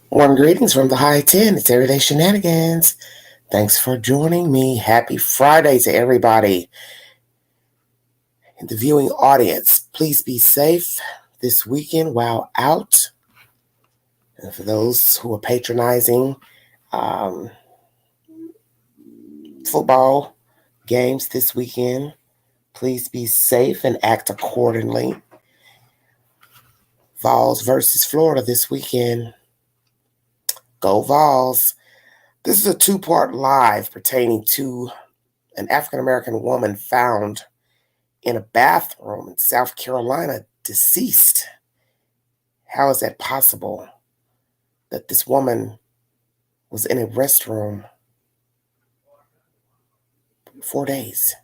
Warm greetings from the High 10. It's Everyday Shenanigans. Thanks for joining me. Happy Friday to everybody in the viewing audience. Please be safe this weekend while out. And for those who are patronizing football games this weekend, please be safe and act accordingly. Vols versus Florida this weekend. Go Vols. This is a two-part live pertaining to an African-American woman found in a bathroom in South Carolina, deceased. How is that possible that this woman was in a restroom for 4 days?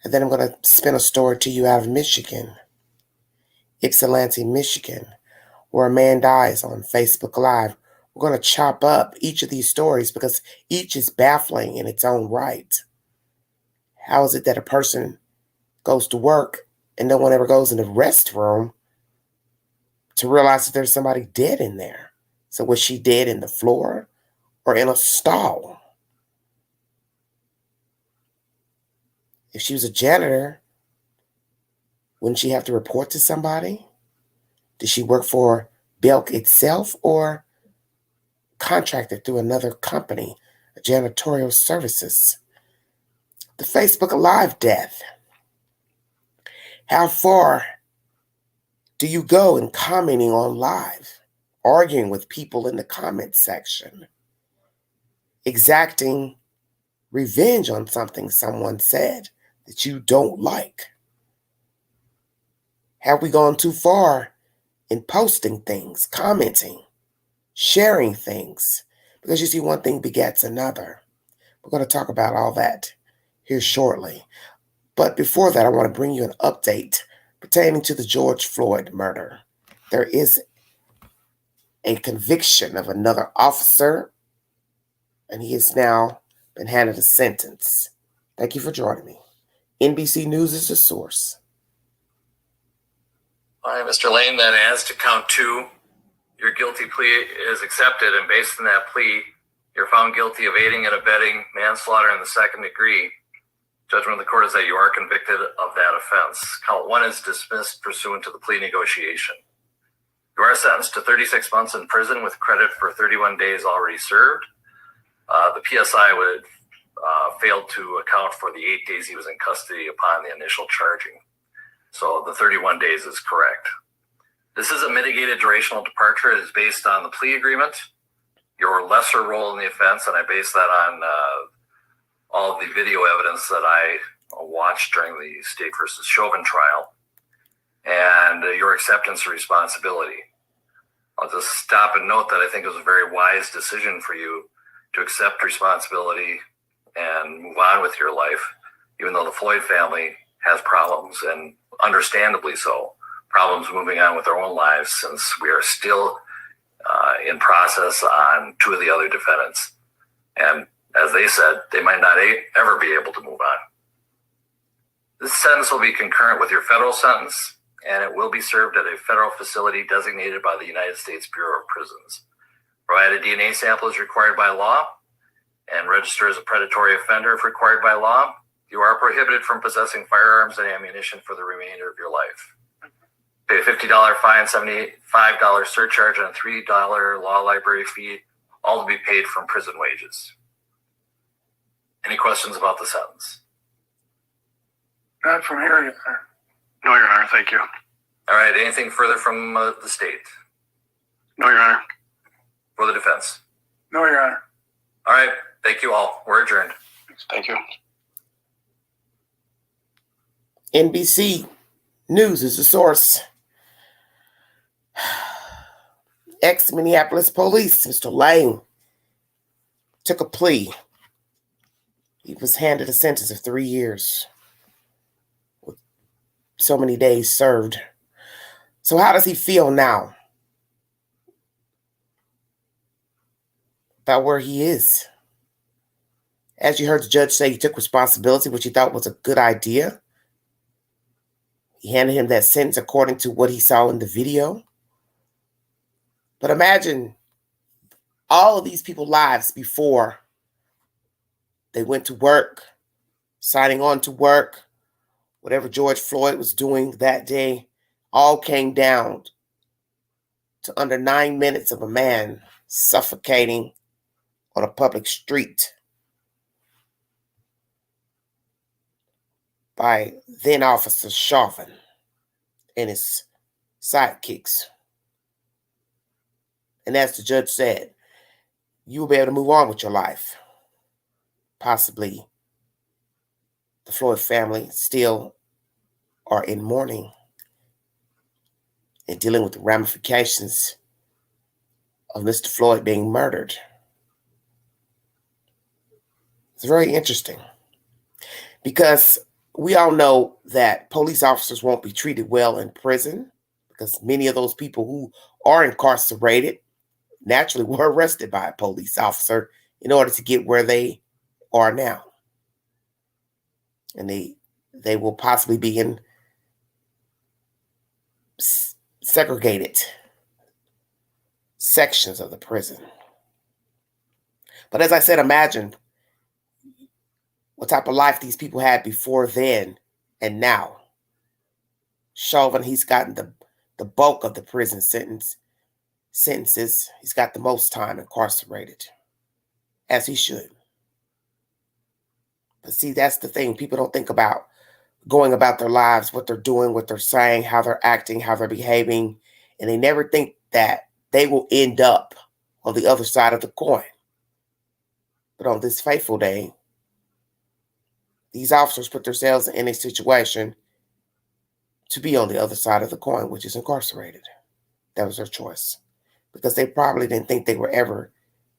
And then I'm going to spin a story to you out of Michigan, Ypsilanti, Michigan, where a man dies on Facebook Live. We're going to chop up each of these stories because each is baffling in its own right. How is it that a person goes to work and no one ever goes in the restroom to realize that there's somebody dead in there? So was she dead in the floor or in a stall? If she was a janitor, wouldn't she have to report to somebody? Did she work for Belk itself or contracted through another company, janitorial services? The Facebook Live death. How far do you go in commenting on live, arguing with people in the comment section, exacting revenge on something someone said that you don't like? Have we gone too far in posting things, commenting, sharing things? Because you see, one thing begets another. We're going to talk about all that here shortly. But before that, I want to bring you an update pertaining to the George Floyd murder. There is a conviction of another officer, and he has now been handed a sentence. Thank you for joining me. NBC News is the source. All right, Mr. Lane, then as to count two, your guilty plea is accepted, and based on that plea, you're found guilty of aiding and abetting manslaughter in the second degree. Judgment of the court is that you are convicted of that offense. Count one is dismissed pursuant to the plea negotiation. You are sentenced to 36 months in prison with credit for 31 days already served. The PSI would fail to account for the 8 days he was in custody upon the initial charging. So the 31 days is correct. This is a mitigated durational departure. It is based on the plea agreement, your lesser role in the offense, and I base that on all of the video evidence that I watched during the State versus Chauvin trial, and your acceptance of responsibility. I'll just stop and note that I think it was a very wise decision for you to accept responsibility and move on with your life, even though the Floyd family has problems, and understandably so, problems moving on with their own lives, since we are still in process on two of the other defendants. And as they said, they might not ever be able to move on. This sentence will be concurrent with your federal sentence, and it will be served at a federal facility designated by the United States Bureau of Prisons. Provided DNA sample is required by law and register as a predatory offender if required by law, you are prohibited from possessing firearms and ammunition for the remainder of your life. Pay a $50 fine, $75 surcharge, and a $3 law library fee, all to be paid from prison wages. Any questions about the sentence? Not from here, Your Honor. No, Your Honor, thank you. All right, anything further from the state? No, Your Honor. For the defense? No, Your Honor. All right, thank you all. We're adjourned. Thank you. NBC News is the source. Ex-Minneapolis police, Mr. Lane, took a plea. He was handed a sentence of 3 years with so many days served. So how does he feel now about where he is? As you heard the judge say, he took responsibility, which he thought was a good idea. He handed him that sentence according to what he saw in the video. But imagine all of these people's lives before they went to work, signing on to work, whatever George Floyd was doing that day, all came down to under 9 minutes of a man suffocating on a public street by then Officer Chauvin and his sidekicks. And as the judge said, you will be able to move on with your life. Possibly the Floyd family still are in mourning and dealing with the ramifications of Mr. Floyd being murdered. It's very interesting because we all know that police officers won't be treated well in prison because many of those people who are incarcerated naturally were arrested by a police officer in order to get where they are now. And they will possibly be in segregated sections of the prison. But as I said, imagine what type of life these people had before then and now. Chauvin, he's gotten the bulk of the prison sentences. He's got the most time incarcerated, as he should. But see, that's the thing. People don't think about going about their lives, what they're doing, what they're saying, how they're acting, how they're behaving. And they never think that they will end up on the other side of the coin. But on this fateful day, these officers put themselves in a situation to be on the other side of the coin, which is incarcerated. That was their choice. Because they probably didn't think they would ever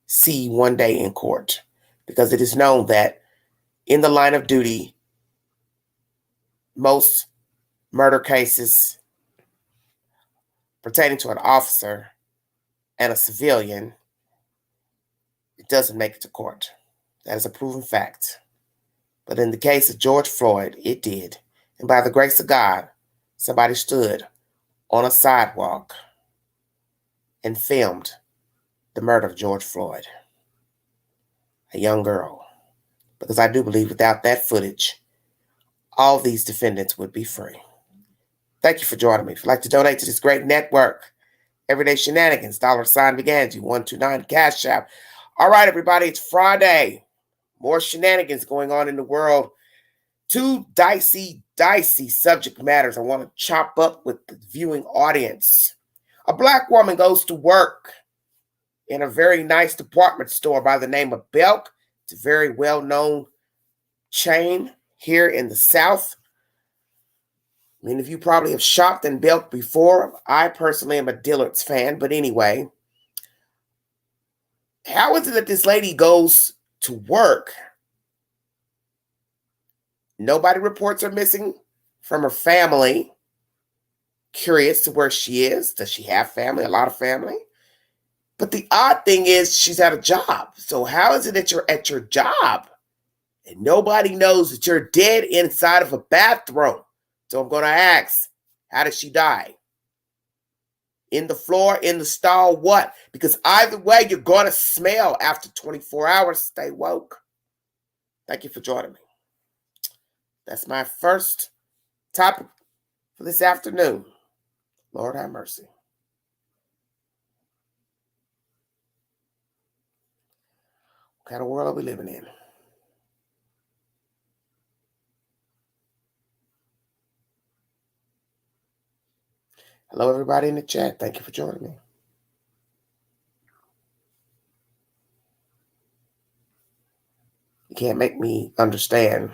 see one day in court. Because it is known that in the line of duty, most murder cases pertaining to an officer and a civilian, it doesn't make it to court. That is a proven fact. But in the case of George Floyd, it did. And by the grace of God, somebody stood on a sidewalk and filmed the murder of George Floyd, a young girl. Because I do believe without that footage, all these defendants would be free. Thank you for joining me. If you'd like to donate to this great network, Everyday Shenanigans, $Beganji, 129 Cash App. All right, everybody, it's Friday. More shenanigans going on in the world. Two dicey subject matters I want to chop up with the viewing audience. A black woman goes to work in a very nice department store by the name of Belk. It's a very well-known chain here in the South. Many of you probably have shopped in Belk before. I personally am a Dillard's fan, but anyway. How is it that this lady goes to work? Nobody reports her missing from her family. Curious to where she is. Does she have family? A lot of family. But the odd thing is she's at a job. So how is it that you're at your job and nobody knows that you're dead inside of a bathroom? So I'm going to ask, how did she die? In the floor, in the stall, what? Because either way, you're going to smell after 24 hours. Stay woke. Thank you for joining me. That's my first topic for this afternoon. Lord have mercy. What kind of world are we living in? Hello, everybody in the chat. Thank you for joining me. You can't make me understand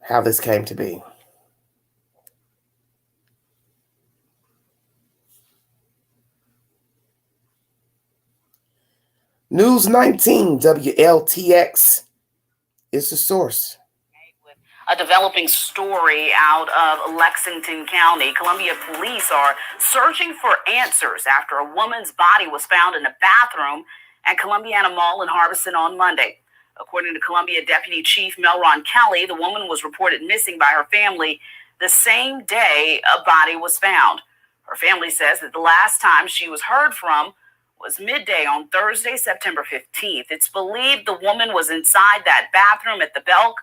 how this came to be. News 19 WLTX is the source. A developing story out of Lexington County. Columbia police are searching for answers after a woman's body was found in a bathroom at Columbiana Mall in Harbison on Monday. According to Columbia Deputy Chief Melron Kelly, the woman was reported missing by her family the same day a body was found. Her family says that the last time she was heard from was midday on Thursday, September 15th. It's believed the woman was inside that bathroom at the Belk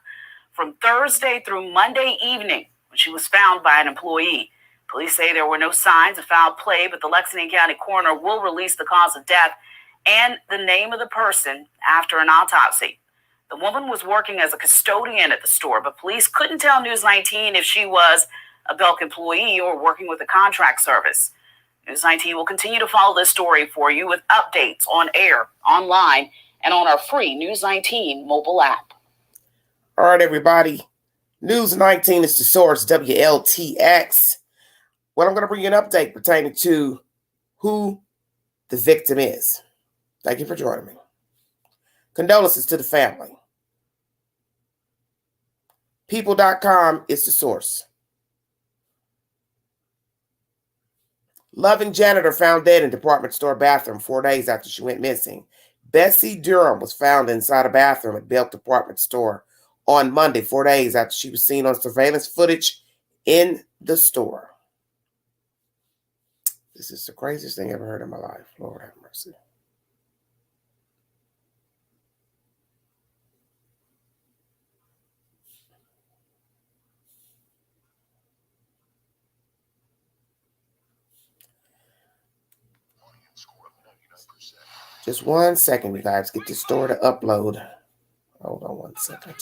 from Thursday through Monday evening when she was found by an employee. Police say there were no signs of foul play, but the Lexington County coroner will release the cause of death and the name of the person after an autopsy. The woman was working as a custodian at the store, but police couldn't tell News 19 if she was a Belk employee or working with a contract service. News 19 will continue to follow this story for you with updates on air, online, and on our free News 19 mobile app. All right, everybody. News 19 is the source, WLTX. Well, I'm going to bring you an update pertaining to who the victim is. Thank you for joining me. Condolences to the family. People.com is the source. Loving janitor found dead in department store bathroom 4 days after she went missing. Bessie Durham was found inside a bathroom at Belk department store on Monday, 4 days after she was seen on surveillance footage in the store. This is the craziest thing I ever heard in my life. Lord have mercy. Just 1 second, you guys. Get this story to upload. Hold on 1 second.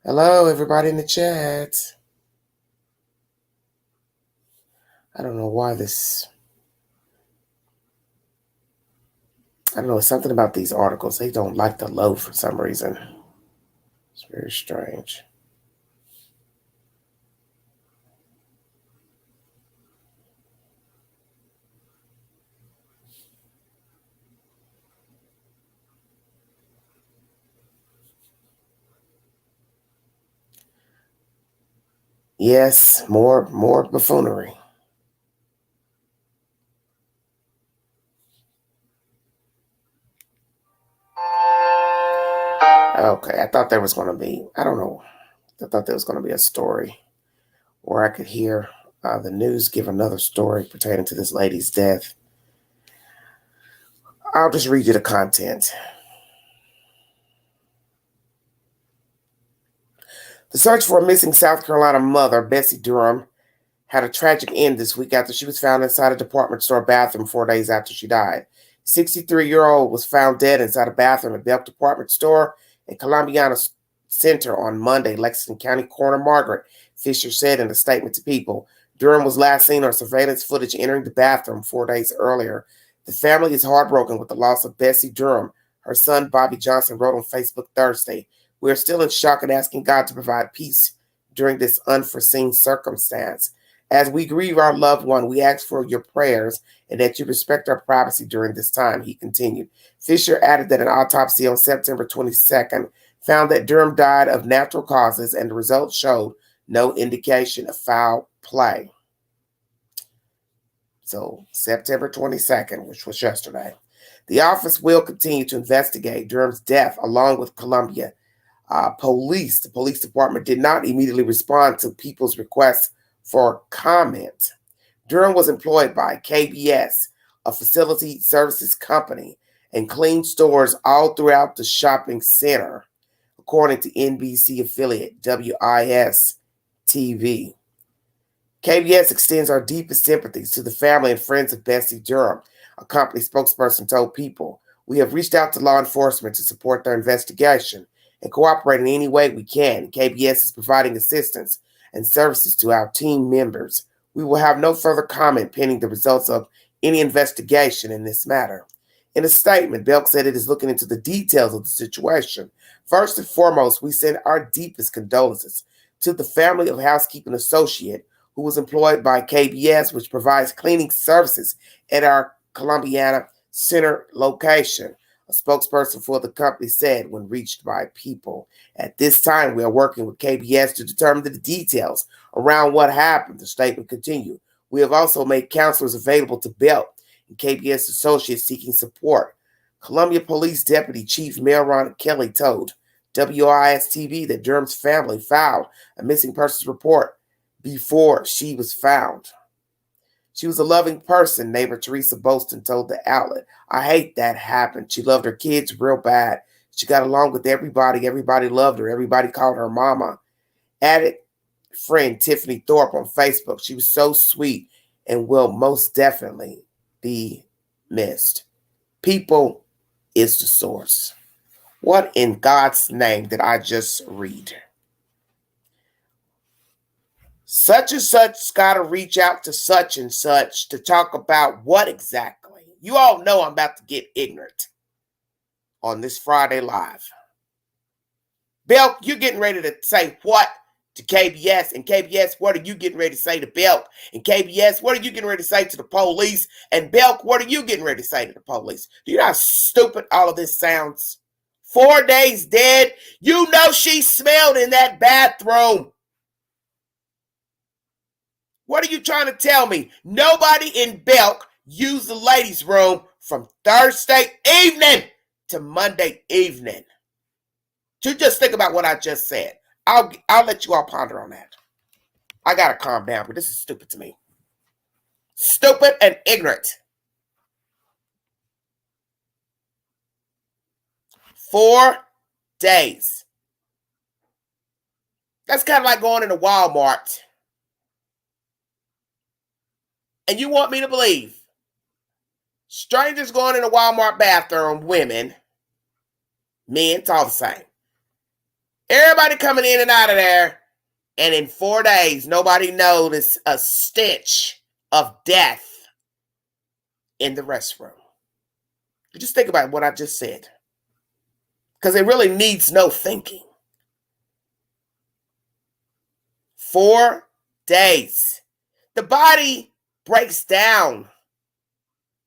Hello, everybody in the chat. I don't know why this... I don't know, it's something about these articles. They don't like to load for some reason. It's very strange. Yes, more buffoonery. Okay, I thought there was going to be, I don't know, I thought there was going to be a story where I could hear the news give another story pertaining to this lady's death. I'll just read you the content. The search for a missing South Carolina mother, Bessie Durham, had a tragic end this week after she was found inside a department store bathroom 4 days after she died. 63-year-old was found dead inside a bathroom at Belk department store in Columbiana Center on Monday, Lexington County Coroner Margaret Fisher said in a statement to People. Durham was last seen on surveillance footage entering the bathroom 4 days earlier. The family is heartbroken with the loss of Bessie Durham. Her son, Bobby Johnson, wrote on Facebook Thursday, "We are still in shock and asking God to provide peace during this unforeseen circumstance. As we grieve our loved one, we ask for your prayers and that you respect our privacy during this time," he continued. Fisher added that an autopsy on September 22nd found that Durham died of natural causes and the results showed no indication of foul play. So September 22nd, which was yesterday. The office will continue to investigate Durham's death along with Columbia police. The police department did not immediately respond to People's requests for comment. Durham was employed by KBS, a facility services company, and cleaned stores all throughout the shopping center, according to NBC affiliate WIS TV. KBS extends our deepest sympathies to the family and friends of Bessie Durham, a company spokesperson told People. We have reached out to law enforcement to support their investigation and cooperate in any way we can. KBS is providing assistance and services to our team members. We will have no further comment pending the results of any investigation in this matter. In a statement, Belk said it is looking into the details of the situation. First and foremost, we send our deepest condolences to the family of housekeeping associate who was employed by KBS, which provides cleaning services at our Columbiana Center location. A spokesperson for the company said when reached by People. At this time, we are working with KBS to determine the details around what happened, the statement continued. We have also made counselors available to Belk and KBS associates seeking support. Columbia Police Deputy Chief Melron Kelly told WIS-TV that Durham's family filed a missing persons report before she was found. She was a loving person, neighbor Teresa Bolston told the outlet. I hate that happened. She loved her kids real bad. She got along with everybody. Everybody loved her. Everybody called her mama. Added friend Tiffany Thorpe on Facebook. She was so sweet and will most definitely be missed. People is the source. What in God's name did I just read? Such and such got to reach out to such and such to talk about what exactly? You all know I'm about to get ignorant on this Friday Live. Belk, you're getting ready to say what to KBS? And KBS, what are you getting ready to say to Belk? And KBS, what are you getting ready to say to the police? And Belk, what are you getting ready to say to the police? Do you know how stupid all of this sounds? 4 days dead. You know she smelled in that bathroom. What are you trying to tell me? Nobody in Belk used the ladies' room from Thursday evening to Monday evening. You just think about what I just said. I'll let you all ponder on that. I gotta calm down, but this is stupid to me. Stupid and ignorant. 4 days. That's kind of like going into Walmart. And you want me to believe strangers going in a Walmart bathroom, women, men, it's all the same. Everybody coming in and out of there, and in 4 days, nobody noticed a stench of death in the restroom. You just think about what I just said, because it really needs no thinking. 4 days. The body breaks down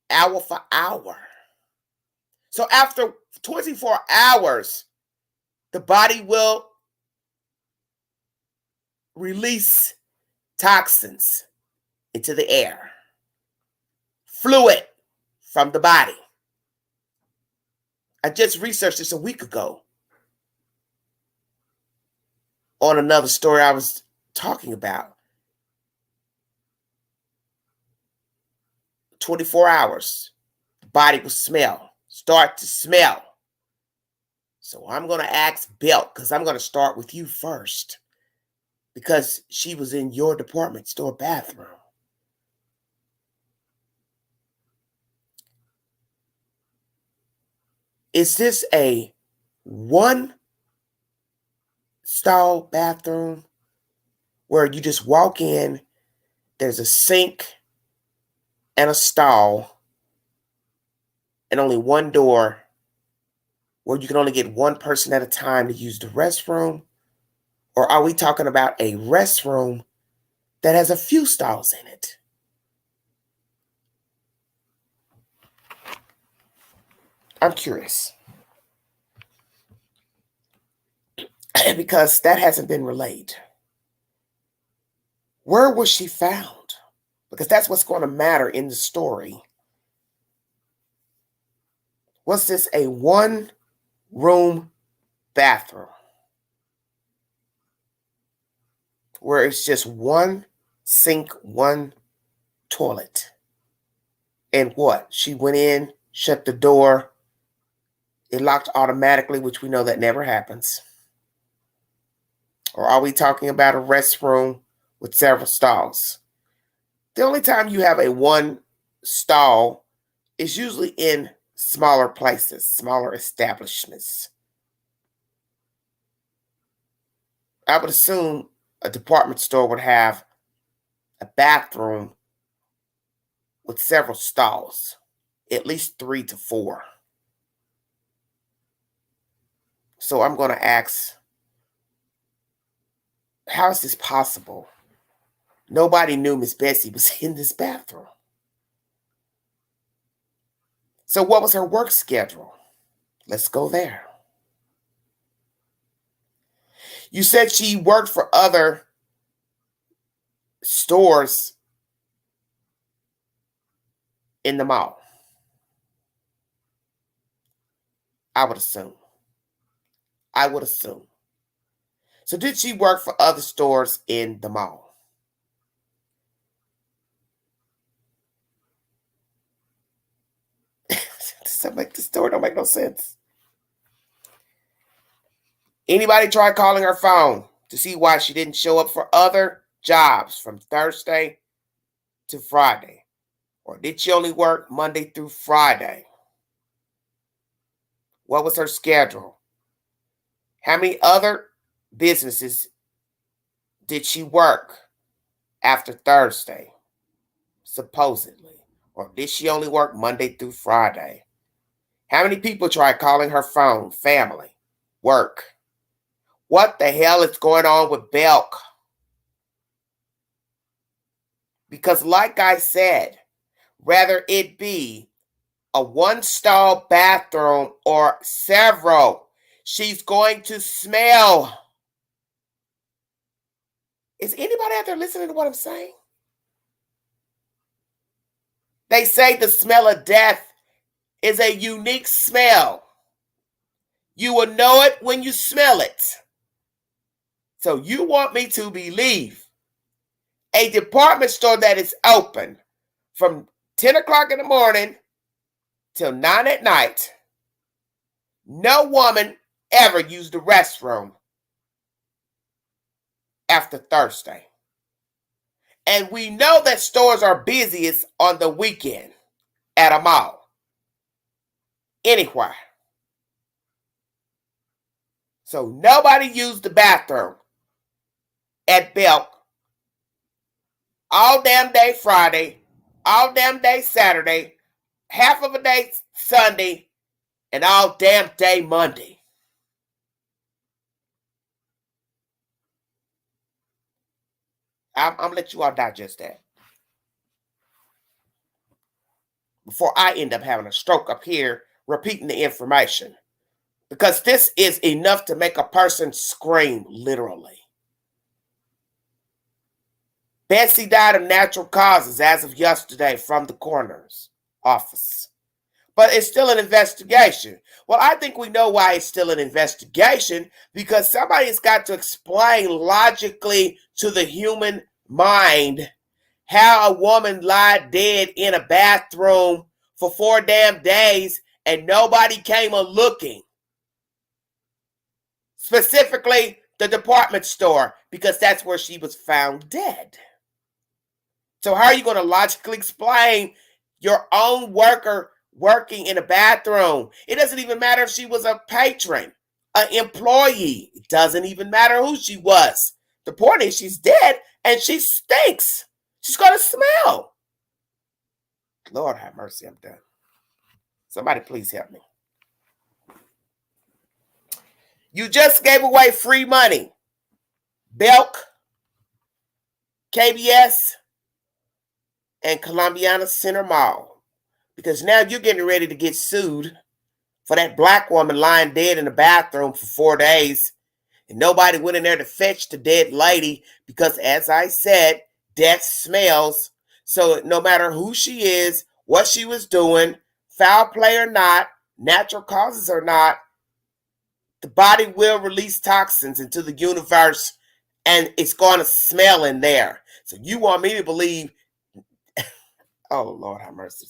hour for hour. So after 24 hours, the body will release toxins into the air, fluid from the body. I just researched this a week ago on another story I was talking about. 24 hours, the body will start to smell. So I'm going to ask Belk, because I'm going to start with you first, because she was in your department store bathroom. Is this a one stall bathroom where you just walk in, there's a sink and a stall and only one door where you can only get one person at a time to use the restroom? Or are we talking about a restroom that has a few stalls in it? I'm curious. Because that hasn't been relayed. Where was she found? Because that's what's going to matter in the story. Was this a one-room bathroom where it's just one sink, one toilet? And what? She went in, shut the door, it locked automatically, which we know that never happens. Or are we talking about a restroom with several stalls? The only time you have a one stall is usually in smaller places, smaller establishments. I would assume a department store would have a bathroom with several stalls, at least 3 to 4. So I'm going to ask, how is this possible? Nobody knew Miss Bessie was in this bathroom. So what was her work schedule? Let's go there. You said she worked for other stores in the mall. I would assume. I would assume. So did she work for other stores in the mall? The story don't make no sense. Anybody try calling her phone to see why she didn't show up for other jobs from Thursday to Friday? Or did she only work Monday through Friday? What was her schedule? How many other businesses did she work after Thursday, supposedly? Or did she only work Monday through Friday? How many people tried calling her phone? Family, work. What the hell is going on with Belk? Because like I said, whether it be a one-stall bathroom or several, she's going to smell. Is anybody out there listening to what I'm saying? They say the smell of death is a unique smell. You will know it when you smell it. So you want me to believe a department store that is open from 10 o'clock in the morning till 9 at night, no woman ever used the restroom after Thursday. And we know that stores are busiest on the weekend at a mall. Anywhere. So nobody used the bathroom at Belk all damn day Friday, all damn day Saturday, half of a day Sunday, and all damn day Monday. I'm going to let you all digest that before I end up having a stroke up here repeating the information. Because this is enough to make a person scream, literally. Bessie died of natural causes as of yesterday from the coroner's office. But it's still an investigation. Well, I think we know why it's still an investigation, because somebody's got to explain logically to the human mind how a woman lied dead in a bathroom for 4 damn days and nobody came a-looking. Specifically, the department store, because that's where she was found dead. So how are you going to logically explain your own worker working in a bathroom? It doesn't even matter if she was a patron, an employee. It doesn't even matter who she was. The point is she's dead and she stinks. She's going to smell. Lord have mercy, I'm done. Somebody please help me. You just gave away free money. Belk, KBS, and Columbiana Center Mall. Because now you're getting ready to get sued for that black woman lying dead in the bathroom for 4 days. And nobody went in there to fetch the dead lady because, as I said, death smells. So no matter who she is, what she was doing, foul play or not, natural causes or not, the body will release toxins into the universe and it's going to smell in there. So you want me to believe, oh, Lord have mercy.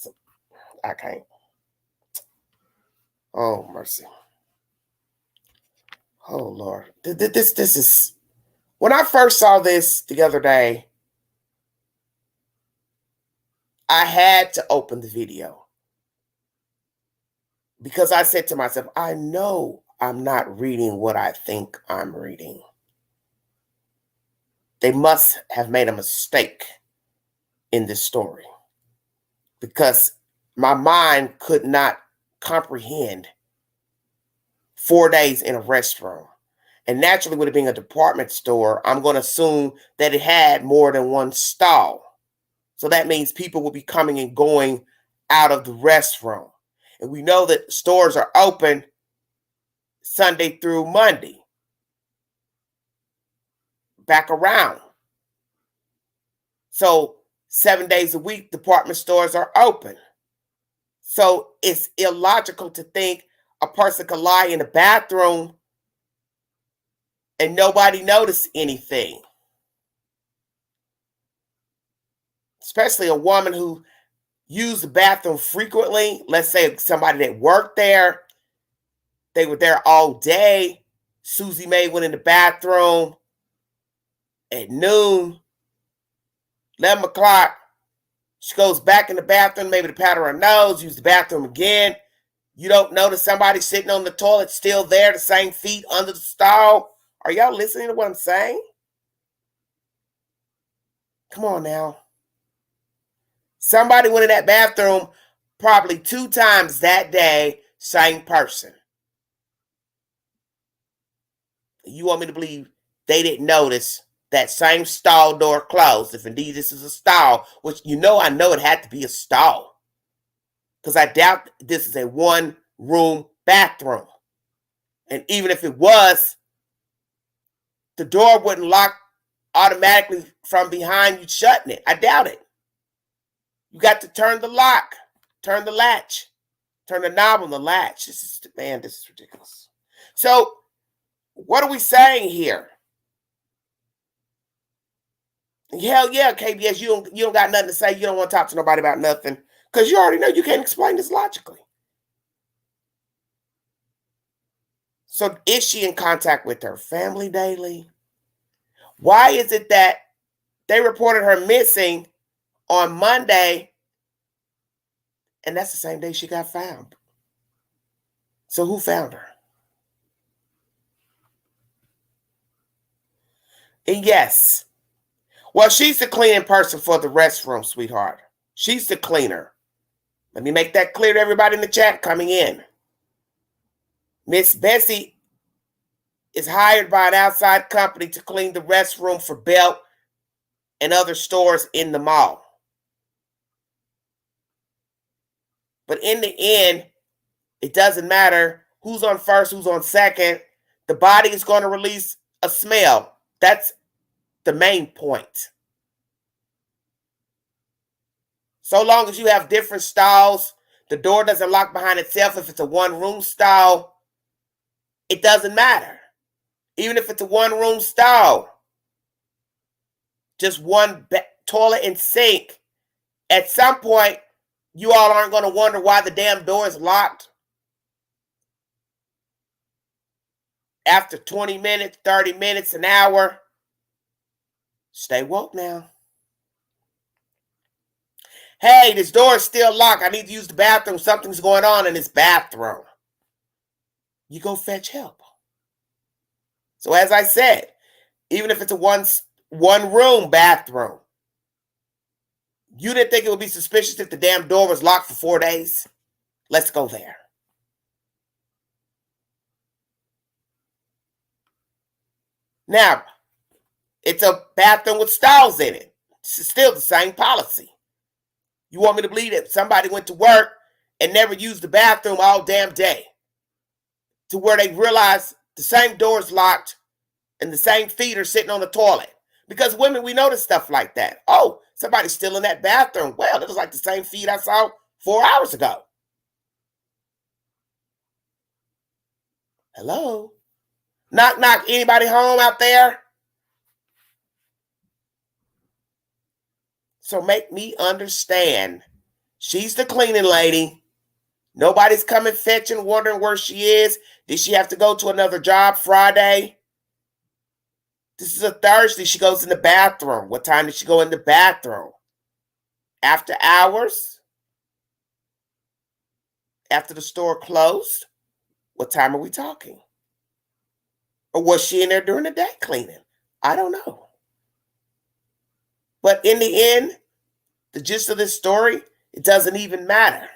I can't. Oh, mercy. Oh, Lord. This is, when I first saw this the other day, I had to open the video because I said to myself, I know I'm not reading what I think I'm reading. They must have made a mistake in this story because my mind could not comprehend 4 days in a restroom. And naturally, with it being a department store, I'm going to assume that it had more than one stall. So that means people will be coming and going out of the restroom. And we know that stores are open Sunday through Monday. Back around. So 7 days a week, department stores are open. So it's illogical to think a person could lie in the bathroom and nobody noticed anything. Especially a woman who used the bathroom frequently. Let's say somebody that worked there. They were there all day. Susie Mae went in the bathroom at noon, 11 o'clock. She goes back in the bathroom, maybe to powder her nose, use the bathroom again. You don't notice somebody sitting on the toilet still there, the same feet under the stall. Are y'all listening to what I'm saying? Come on now. Somebody went in that bathroom probably 2 times that day, same person. You want me to believe they didn't notice that same stall door closed, if indeed this is a stall, which I know it had to be a stall. Because I doubt this is a one-room bathroom. And even if it was, the door wouldn't lock automatically from behind you shutting it. I doubt it. You got to turn the lock, turn the latch, turn the knob on the latch. This is ridiculous. So, what are we saying here? Hell yeah, KBS, you don't got nothing to say. You don't want to talk to nobody about nothing because you already know you can't explain this logically. So is she in contact with her family daily? Why is it that they reported her missing on Monday and that's the same day she got found? So who found her? And yes, well, she's the cleaning person for the restroom, sweetheart. She's the cleaner. Let me make that clear to everybody in the chat coming in. Miss Bessie is hired by an outside company to clean the restroom for Belk and other stores in the mall. But in the end, it doesn't matter who's on first, who's on second. The body is going to release a smell. That's the main point. So long as you have different stalls, the door doesn't lock behind itself. If it's a one-room stall, it doesn't matter. Even if it's a one-room stall, just one toilet and sink, at some point, you all aren't going to wonder why the damn door is locked. After 20 minutes, 30 minutes, an hour, stay woke now. Hey, this door is still locked. I need to use the bathroom. Something's going on in this bathroom. You go fetch help. So as I said, even if it's a one-room bathroom, you didn't think it would be suspicious if the damn door was locked for 4 days? Let's go there. Now, it's a bathroom with stalls in it. It's still the same policy. You want me to believe that somebody went to work and never used the bathroom all damn day to where they realize the same door is locked and the same feet are sitting on the toilet? Because women, we notice stuff like that. Oh, somebody's still in that bathroom. Well, it was like the same feet I saw 4 hours ago. Hello? Knock, knock. Anybody home out there? So make me understand. She's the cleaning lady. Nobody's coming fetching, wondering where she is. Did she have to go to another job Friday? This is a Thursday. She goes in the bathroom. What time did she go in the bathroom? After hours? After the store closed? What time are we talking? Or was she in there during the day cleaning? I don't know. But in the end, the gist of this story, it doesn't even matter.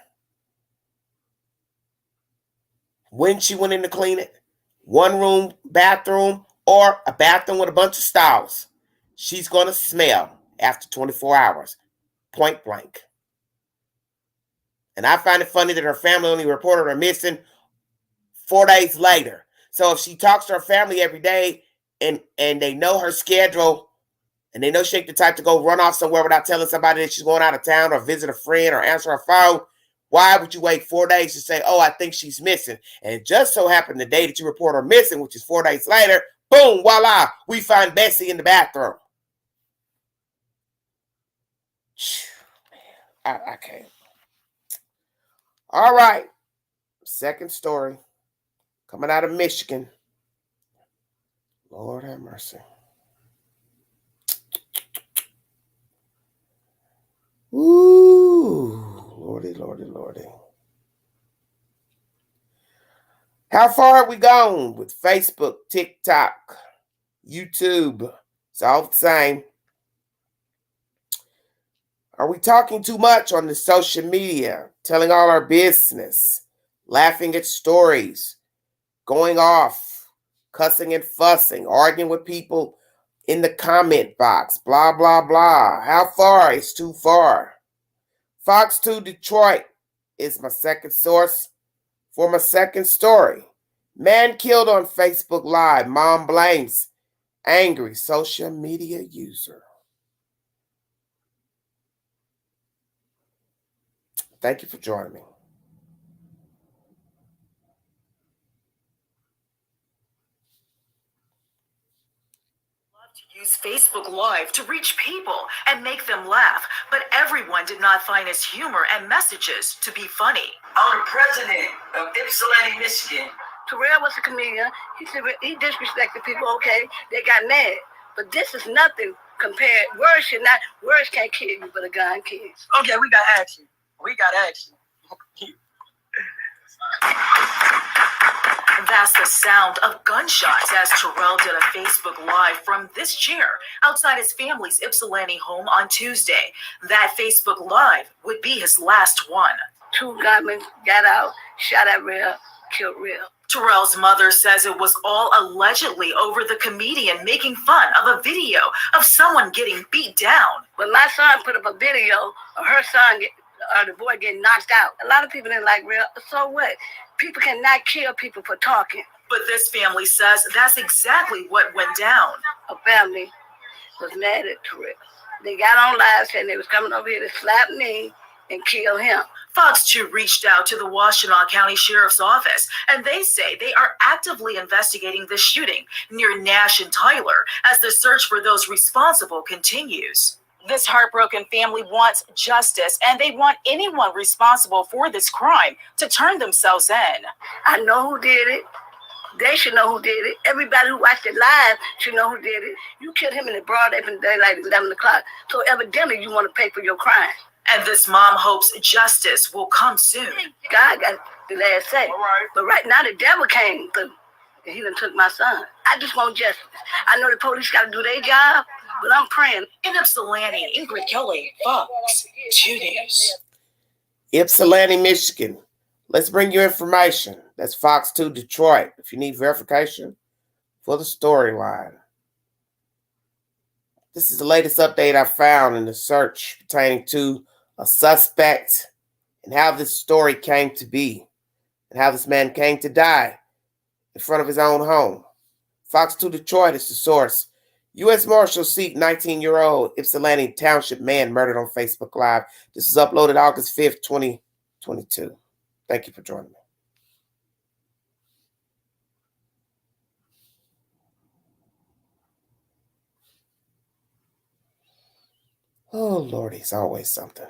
When she went in to clean it, one-room bathroom or a bathroom with a bunch of stalls, she's going to smell after 24 hours, point blank. And I find it funny that her family only reported her missing 4 days later. So if she talks to her family every day and they know her schedule and they know she ain't the type to go run off somewhere without telling somebody that she's going out of town or visit a friend or answer her phone, why would you wait 4 days to say, oh, I think she's missing? And it just so happened the day that you report her missing, which is 4 days later, Boom, voila, we find Bessie in the bathroom. I can't. All right. Second story. Coming out of Michigan. Lord have mercy. Ooh, Lordy, Lordy, Lordy. How far have we gone with Facebook, TikTok, YouTube? It's all the same. Are we talking too much on the social media, telling all our business, laughing at stories, going off, cussing and fussing, arguing with people in the comment box, blah, blah, blah? How far is too far? Fox 2 Detroit is my second source for my second story. Man killed on Facebook Live. Mom blames angry social media user. Thank you for joining me. Use Facebook Live to reach people and make them laugh, but everyone did not find his humor and messages to be funny. I'm the president of Ypsilanti, Michigan. Terrell was a comedian. He disrespected people. Okay, they got mad, but this is nothing compared. Words can't kill you, but a gun kills. Okay, we got action. That's the sound of gunshots as Terrell did a Facebook Live from this chair outside his family's Ypsilanti home on Tuesday. That Facebook Live would be his last one. Two gunmen got out, shot at Real, killed Real. Terrell's mother says it was all allegedly over the comedian making fun of a video of someone getting beat down. When my son put up a video of her son, the boy getting knocked out, a lot of people didn't like Real. So what? People cannot kill people for talking. But this family says that's exactly what went down. A family was mad at Terrell. They got on live saying they was coming over here to slap me and kill him. Fox 2 reached out to the Washtenaw County Sheriff's Office, and they say they are actively investigating the shooting near Nash and Tyler as the search for those responsible continues. This heartbroken family wants justice, and they want anyone responsible for this crime to turn themselves in. I know who did it. They should know who did it. Everybody who watched it live should know who did it. You killed him in the broad daylight at 11 o'clock, so evidently you want to pay for your crime. And this mom hopes justice will come soon. God got the last say. All right. But right now the devil came through, and he done took my son. I just want justice. I know the police got to do their job, but I'm praying. In Ypsilanti, Ingrid Kelly, Fox 2 News. Ypsilanti, Michigan. Let's bring you information. That's Fox 2 Detroit. If you need verification for the storyline. This is the latest update I found in the search pertaining to a suspect and how this story came to be and how this man came to die in front of his own home. Fox 2 Detroit is the source. U.S. Marshals seek 19-year-old Ypsilanti Township man murdered on Facebook Live. This is uploaded August 5th, 2022. Thank you for joining me. Oh, Lordy, it's always something.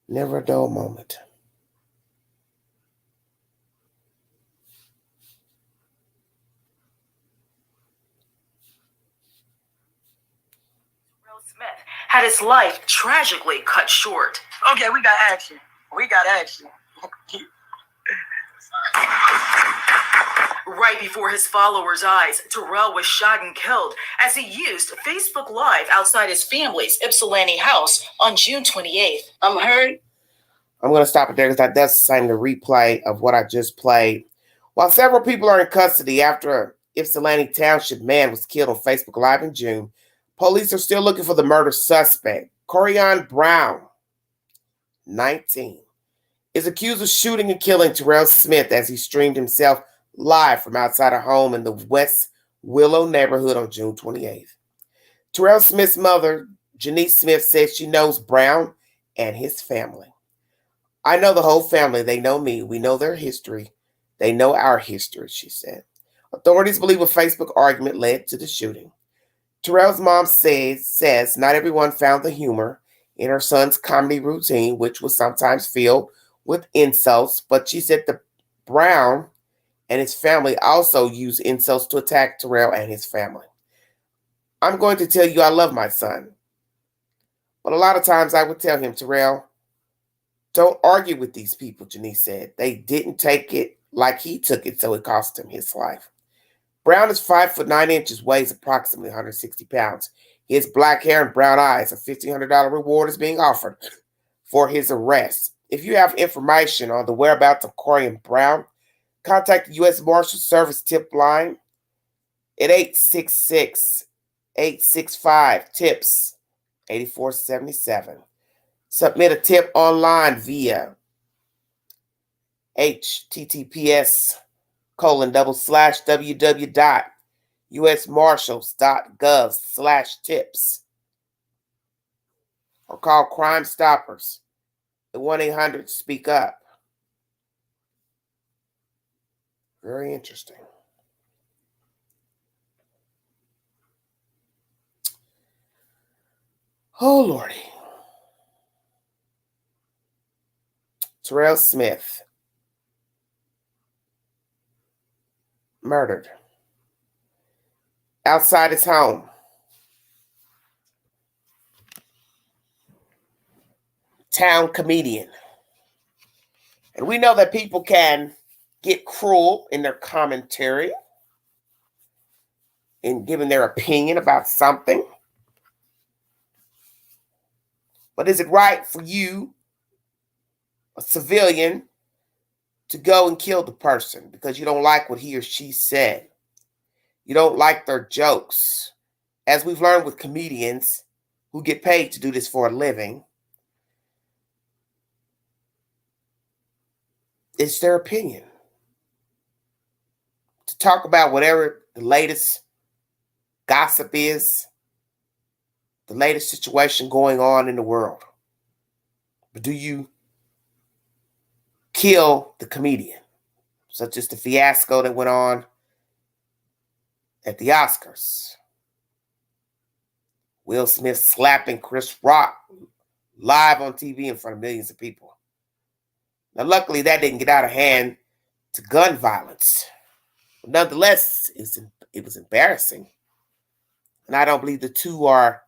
Never a dull moment. Smith had his life tragically cut short. Okay, we got action. Right before his followers' eyes, Terrell was shot and killed as he used Facebook Live outside his family's Ypsilanti house on June 28th. I'm hurt. I'm going to stop it there because that's saying the replay of what I just played. While several people are in custody after an Ypsilanti Township man was killed on Facebook Live in June, police are still looking for the murder suspect. Corian Brown, 19, is accused of shooting and killing Terrell Smith as he streamed himself live from outside a home in the West Willow neighborhood on June 28th. Terrell Smith's mother, Janice Smith, says she knows Brown and his family. I know the whole family. They know me. We know their history. They know our history, she said. Authorities believe a Facebook argument led to the shooting. Terrell's mom says not everyone found the humor in her son's comedy routine, which was sometimes filled with insults, but she said the Brown and his family also used insults to attack Terrell and his family. I'm going to tell you I love my son, but a lot of times I would tell him, Terrell, don't argue with these people, Janice said. They didn't take it like he took it, so it cost him his life. Brown is 5'9", weighs approximately 160 pounds. He has black hair and brown eyes. A $1,500 reward is being offered for his arrest. If you have information on the whereabouts of Corian Brown, contact the U.S. Marshals Service tip line at 866-865-TIPS 8477. Submit a tip online via https://www.usmarshals.gov/tips or call Crime Stoppers at 1-800-SPEAK-UP. Very interesting. Oh, Lordy. Terrell Smith, murdered outside his home. Town comedian. And we know that people can get cruel in their commentary in giving their opinion about something. But is it right for you, a civilian, to go and kill the person because you don't like what he or she said? You don't like their jokes. As we've learned with comedians who get paid to do this for a living, it's their opinion. To talk about whatever the latest gossip is, the latest situation going on in the world. But do you kill the comedian, such as the fiasco that went on at the Oscars? Will Smith slapping Chris Rock live on TV in front of millions of people. Now, luckily, that didn't get out of hand to gun violence. But nonetheless, it was embarrassing. And I don't believe the two are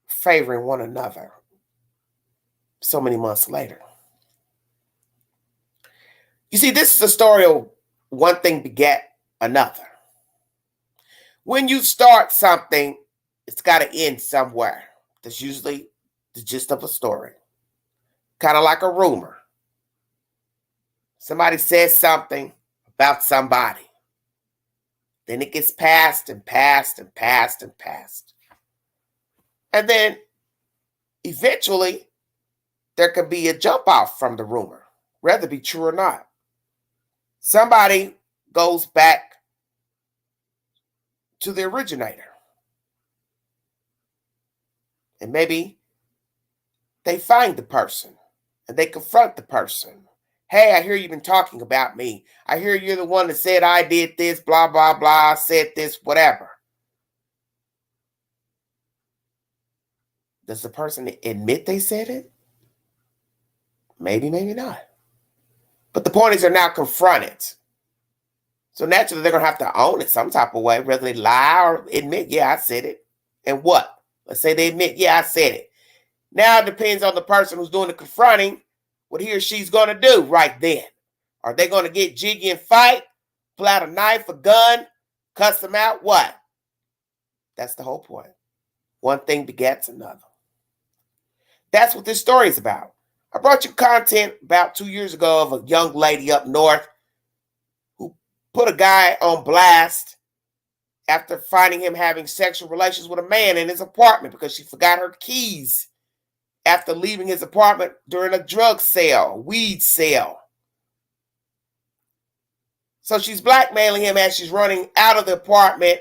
favoring one another so many months later. You see, this is a story of one thing beget another. When you start something, it's got to end somewhere. That's usually the gist of a story. Kind of like a rumor. Somebody says something about somebody. Then it gets passed and passed and passed and passed. And then eventually there could be a jump off from the rumor, whether it be true or not. Somebody goes back to the originator. And maybe they find the person and they confront the person. Hey, I hear you've been talking about me. I hear you're the one that said I did this, blah, blah, blah, I said this, whatever. Does the person admit they said it? Maybe, maybe not. But the point is they're now confronted. So naturally, they're going to have to own it some type of way, whether they lie or admit, yeah, I said it. And what? Let's say they admit, yeah, I said it. Now it depends on the person who's doing the confronting, what he or she's going to do right then. Are they going to get jiggy and fight, pull out a knife, a gun, cuss them out? What? That's the whole point. One thing begets another. That's what this story is about. I brought you content about 2 years ago of a young lady up north who put a guy on blast after finding him having sexual relations with a man in his apartment because she forgot her keys after leaving his apartment during a drug sale, a weed sale. So she's blackmailing him as she's running out of the apartment,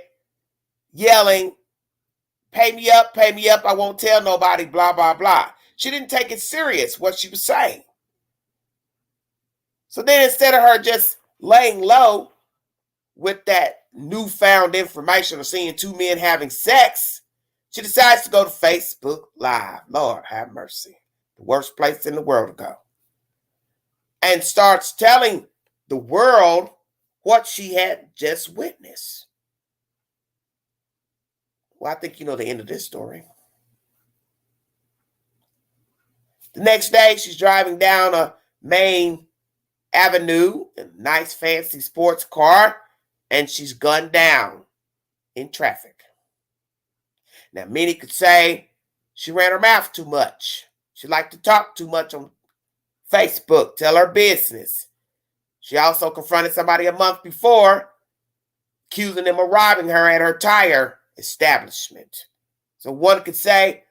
yelling, pay me up, I won't tell nobody, blah, blah, blah. She didn't take it serious, what she was saying. So then instead of her just laying low, with that newfound information of seeing two men having sex, she decides to go to Facebook Live. Lord have mercy. The worst place in the world to go. And starts telling the world what she had just witnessed. Well, I think you know the end of this story. The next day, she's driving down a main avenue in a nice fancy sports car, and she's gunned down in traffic. Now, many could say she ran her mouth too much. She liked to talk too much on Facebook, tell her business. She also confronted somebody a month before, accusing them of robbing her at her tire establishment. So one could say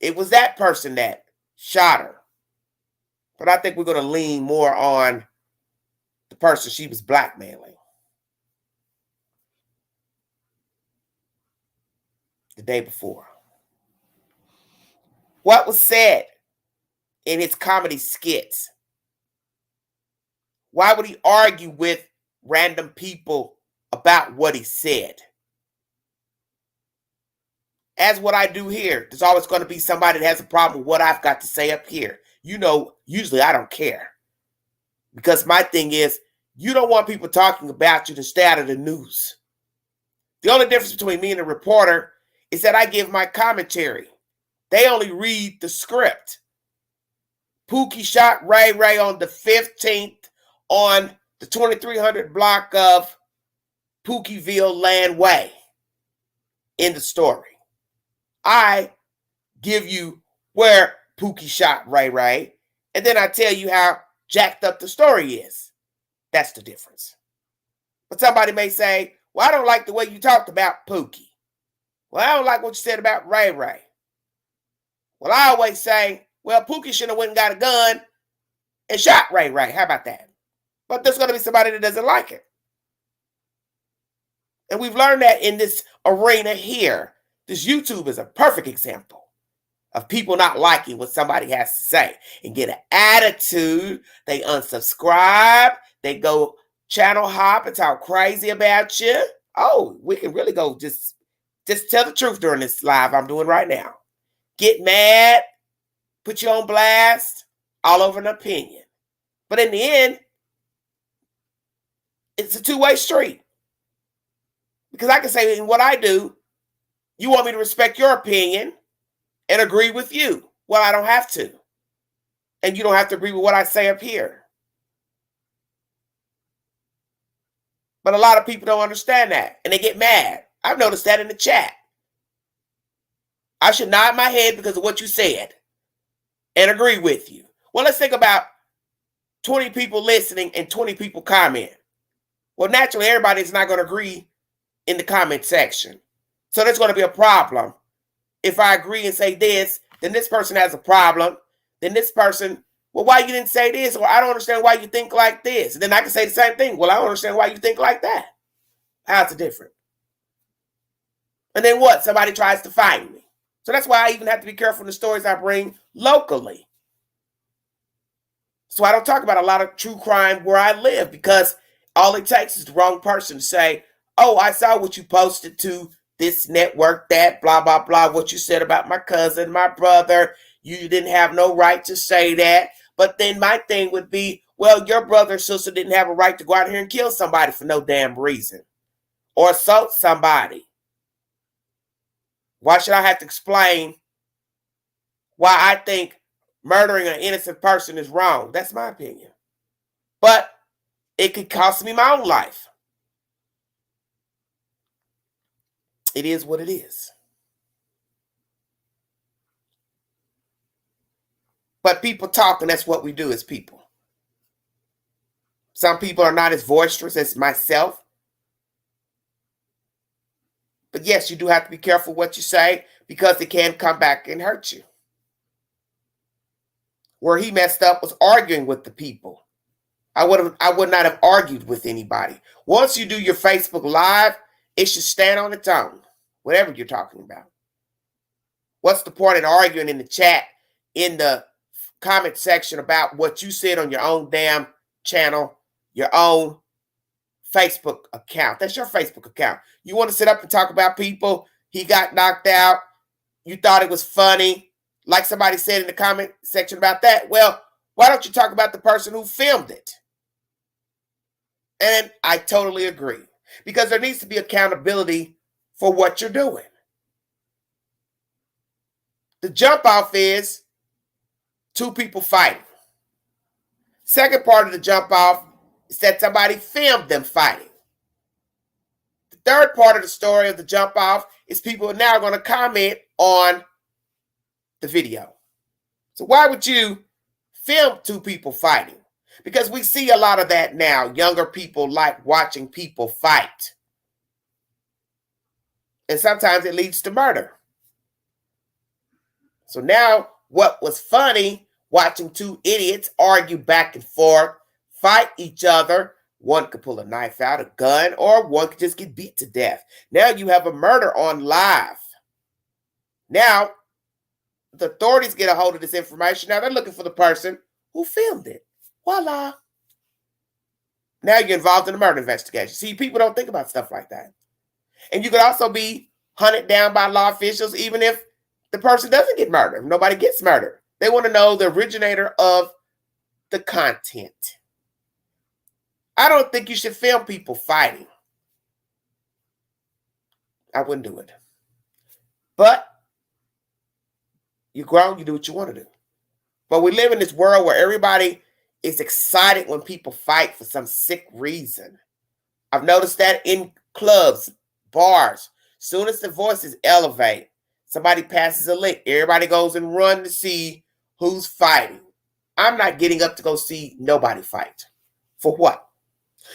it was that person that shot her. But I think we're going to lean more on the person she was blackmailing. The day before. What was said in his comedy skits? Why would he argue with random people about what he said? As what I do here, there's always going to be somebody that has a problem with what I've got to say up here. You know, usually I don't care. Because my thing is, you don't want people talking about you to stay out of the news. The only difference between me and a reporter is that I give my commentary. They only read the script. Pookie shot Ray Ray on the 15th on the 2300 block of Pookieville Land Way in the story. I give you where Pookie shot Ray Ray, and then I tell you how jacked up the story is. That's the difference. But somebody may say, well, I don't like the way you talked about Pookie. Well, I don't like what you said about Ray Ray. Well, I always say, well, Pookie should have went and got a gun and shot Ray Ray. How about that? But there's going to be somebody that doesn't like it. And we've learned that in this arena here. This YouTube is a perfect example of people not liking what somebody has to say and get an attitude. They unsubscribe. They go channel hop and talk crazy about you. Oh, we can really go just tell the truth during this live I'm doing right now. Get mad, put you on blast, all over an opinion. But in the end, it's a two-way street. Because I can say in what I do, you want me to respect your opinion and agree with you. Well, I don't have to. And you don't have to agree with what I say up here. But a lot of people don't understand that. And they get mad. I've noticed that in the chat. I should nod my head because of what you said and agree with you. Well, let's think about 20 people listening and 20 people comment. Well, naturally, everybody's not going to agree in the comment section. So there's going to be a problem. If I agree and say this, then this person has a problem. Then this person, well, why you didn't say this? Or I don't understand why you think like this. And then I can say the same thing. Well, I don't understand why you think like that. How's it different? And then what? Somebody tries to fight me. So that's why I even have to be careful in the stories I bring locally. So I don't talk about a lot of true crime where I live because all it takes is the wrong person to say, oh, I saw what you posted to this network, that, blah, blah, blah, what you said about my cousin, my brother. You didn't have no right to say that. But then my thing would be, well, your brother or sister didn't have a right to go out here and kill somebody for no damn reason. Or assault somebody. Why should I have to explain why I think murdering an innocent person is wrong? That's my opinion. But it could cost me my own life. It is what it is. But people talk, and that's what we do as people. Some people are not as boisterous as myself. But yes, you do have to be careful what you say because it can come back and hurt you. Where he messed up was arguing with the people. I would not have argued with anybody. Once you do your Facebook Live, it should stand on its own, whatever you're talking about. What's the point in arguing in the chat, in the comment section about what you said on your own damn channel, your own Facebook account. That's your Facebook account. You want to sit up and talk about people, he got knocked out, you thought it was funny, like somebody said in the comment section about that. Well, why don't you talk about the person who filmed it? And I totally agree, because there needs to be accountability for what you're doing. The jump off is two people fighting. Second part of the jump off is that somebody filmed them fighting. The third part of the story of the jump off is people are now going to comment on the video. So why would you film two people fighting? Because we see a lot of that now. Younger people like watching people fight. And sometimes it leads to murder. So now what was funny, watching two idiots argue back and forth, fight each other. One could pull a knife out, a gun, or one could just get beat to death. Now you have a murder on live. Now, the authorities get a hold of this information. Now they're looking for the person who filmed it. Voila. Now you're involved in a murder investigation. See, people don't think about stuff like that. And you could also be hunted down by law officials even if the person doesn't get murdered. Nobody gets murdered. They want to know the originator of the content. I don't think you should film people fighting. I wouldn't do it. But you're grown, you do what you want to do. But we live in this world where everybody is excited when people fight for some sick reason. I've noticed that in clubs, bars. Soon as the voices elevate, somebody passes a link, everybody goes and run to see who's fighting. I'm not getting up to go see nobody fight. For what?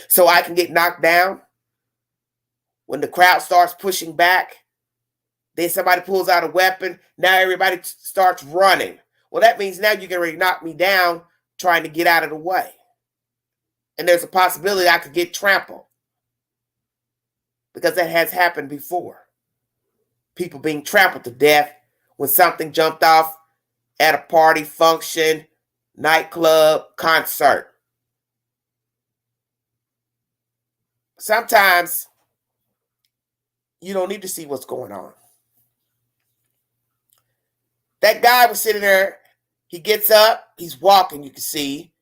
So I can get knocked down? When the crowd starts pushing back, then somebody pulls out a weapon, now everybody starts running. Well, that means now you're going to knock me down trying to get out of the way. And there's a possibility I could get trampled. Because that has happened before. People being trampled to death when something jumped off at a party, function, nightclub, concert. Sometimes you don't need to see what's going on. That guy was sitting there. He gets up. He's walking, you can see.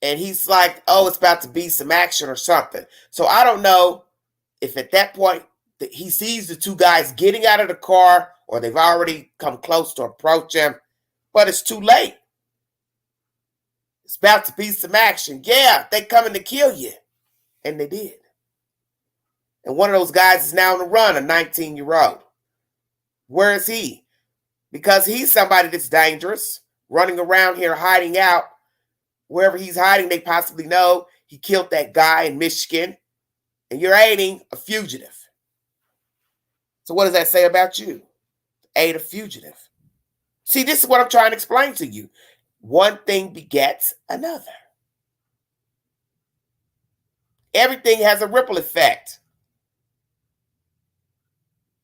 And he's like, oh, it's about to be some action or something. So I don't know if at that point he sees the two guys getting out of the car or they've already come close to approach him. But it's too late. It's about to be some action. Yeah, they coming to kill you. And they did. And one of those guys is now on the run, a 19-year-old. Where is he? Because he's somebody that's dangerous, running around here hiding out. Wherever he's hiding, they possibly know he killed that guy in Michigan. And you're aiding a fugitive. So what does that say about you? Aid a fugitive. See, this is what I'm trying to explain to you. One thing begets another. Everything has a ripple effect.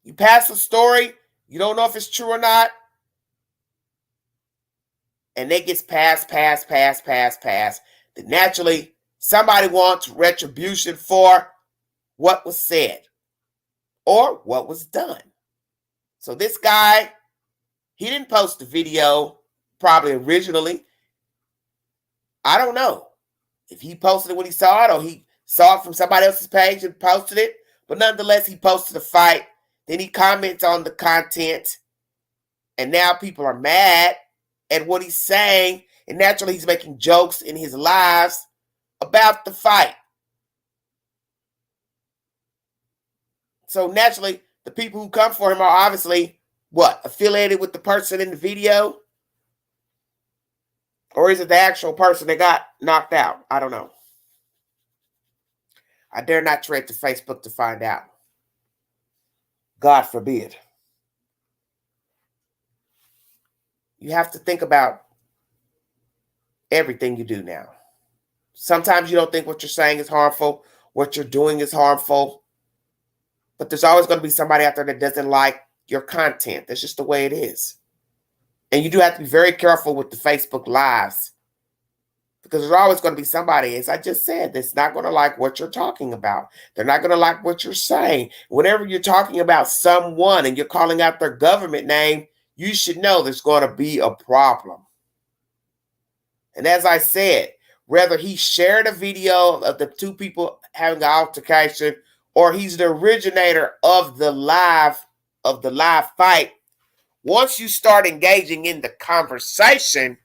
You pass a story, you don't know if it's true or not, and it gets passed. Then naturally, somebody wants retribution for what was said or what was done. So this guy, he didn't post the video probably originally. I don't know if he posted it when he saw it or he saw it from somebody else's page and posted it. But nonetheless, he posted a fight. Then he comments on the content. And now people are mad at what he's saying. And naturally, he's making jokes in his lives about the fight. So naturally, the people who come for him are obviously, what, affiliated with the person in the video? Or is it the actual person that got knocked out? I don't know. I dare not tread to Facebook to find out. God forbid. You have to think about everything you do now. Sometimes you don't think what you're saying is harmful, what you're doing is harmful, but there's always going to be somebody out there that doesn't like your content. That's just the way it is. And you do have to be very careful with the Facebook Lives Because there's always going to be somebody, as I just said, that's not going to like what you're talking about. They're not going to like what you're saying. Whenever you're talking about someone and you're calling out their government name, you should know there's going to be a problem. And as I said, whether he shared a video of the two people having an altercation or he's the originator of the live fight, once you start engaging in the conversation,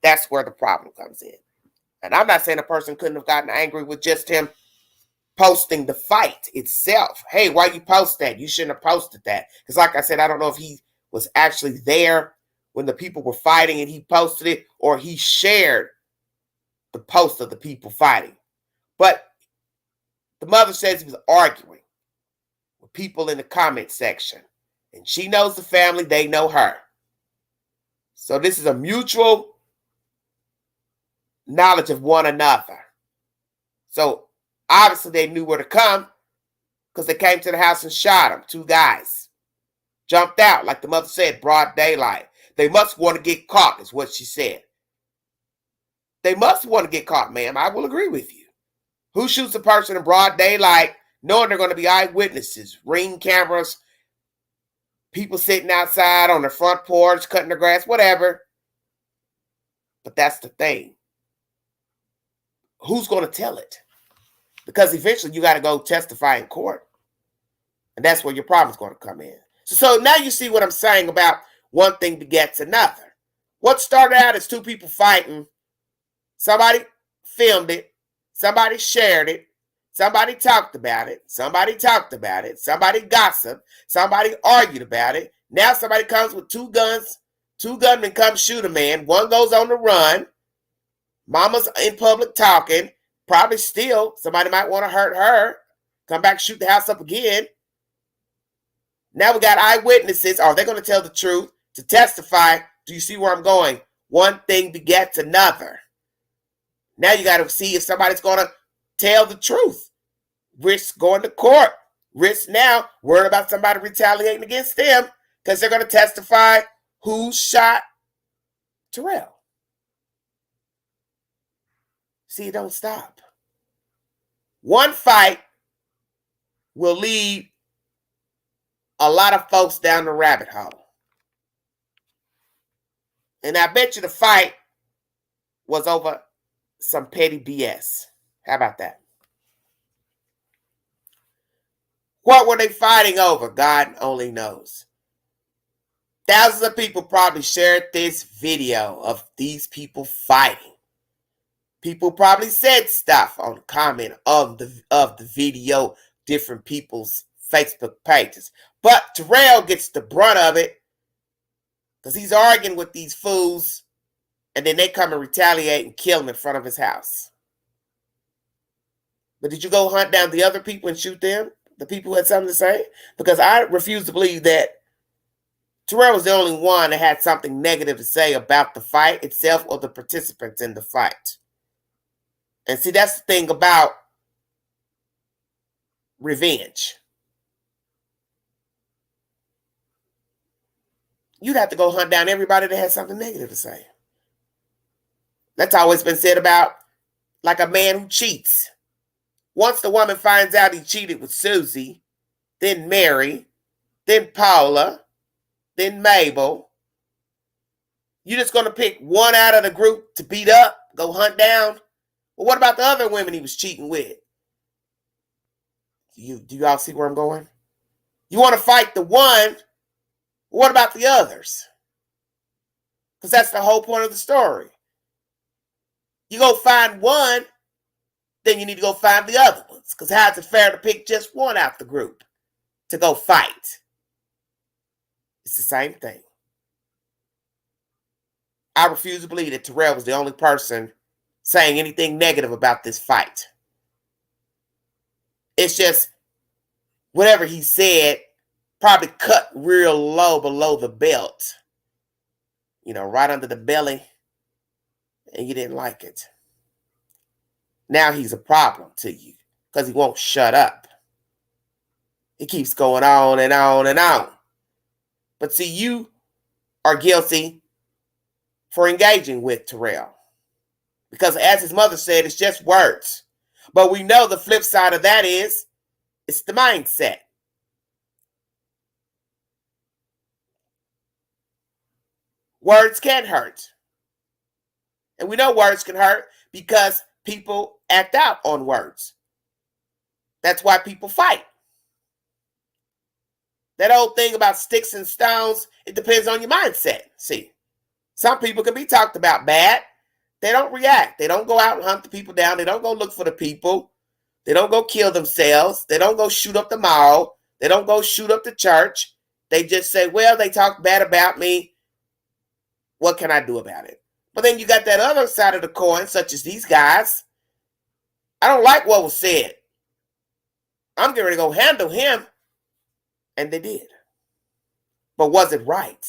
that's where the problem comes in. And I'm not saying a person couldn't have gotten angry with just him posting the fight itself. Hey, why you post that? You shouldn't have posted that. Because like I said, I don't know if he was actually there when the people were fighting and he posted it, or he shared the post of the people fighting. But the mother says he was arguing with people in the comment section. And she knows the family, they know her. So this is a mutual knowledge of one another. So obviously they knew where to come because they came to the house and shot him. Two guys jumped out, like the mother said, broad daylight. They must want to get caught, is what she said. They must want to get caught, ma'am. I will agree with you. Who shoots a person in broad daylight knowing they're going to be eyewitnesses, ring cameras, people sitting outside on their front porch, cutting the grass, whatever. But that's the thing. Who's going to tell it? Because eventually you got to go testify in court. And that's where your problem's going to come in. So now you see what I'm saying about one thing begets another. What started out as two people fighting, somebody filmed it, somebody shared it, somebody talked about it, somebody gossiped, somebody argued about it. Now somebody comes with two guns, two gunmen come shoot a man, one goes on the run, mama's in public talking, probably still somebody might want to hurt her, come back, shoot the house up again. Now we got eyewitnesses. Are they going to tell the truth, to testify? Do you see where I'm going? One thing begets another. Now you got to see if somebody's going to tell the truth. Risk going to court. Risk now worried about somebody retaliating against them because they're going to testify who shot Terrell. See, it don't stop. One fight will lead a lot of folks down the rabbit hole. And I bet you the fight was over some petty BS. How about that? What were they fighting over? God only knows. Thousands of people probably shared this video of these people fighting. People probably said stuff on the comment of the video, different people's Facebook pages. But Terrell gets the brunt of it because he's arguing with these fools, and then they come and retaliate and kill him in front of his house. But did you go hunt down the other people and shoot them? The people who had something to say? Because I refuse to believe that Terrell was the only one that had something negative to say about the fight itself or the participants in the fight. And see, that's the thing about revenge. You'd have to go hunt down everybody that has something negative to say. That's always been said about like a man who cheats. Once the woman finds out he cheated with Susie, then Mary, then Paula, then Mabel, you're just going to pick one out of the group to beat up, go hunt down? Well, what about the other women he was cheating with? Do you all see where I'm going? You want to fight the one, what about the others? Because that's the whole point of the story. You go find one, then you need to go find the other ones. Because how is it fair to pick just one out the group to go fight? It's the same thing. I refuse to believe that Terrell was the only person saying anything negative about this fight. It's just whatever he said probably cut real low below the belt. You know, right under the belly. And you didn't like it. Now he's a problem to you because he won't shut up. He keeps going on and on and on. But see, you are guilty for engaging with Terrell. Because as his mother said, it's just words. But we know the flip side of that is, it's the mindset. Words can hurt. And we know words can hurt because people act out on words. That's why people fight. That old thing about sticks and stones, it depends on your mindset. See, some people can be talked about bad. They don't react. They don't go out and hunt the people down. They don't go look for the people. They don't go kill themselves. They don't go shoot up the mall. They don't go shoot up the church. They just say, well, they talk bad about me. What can I do about it? But then you got that other side of the coin, such as these guys. I don't like what was said. I'm getting ready to go handle him. And they did. But was it right?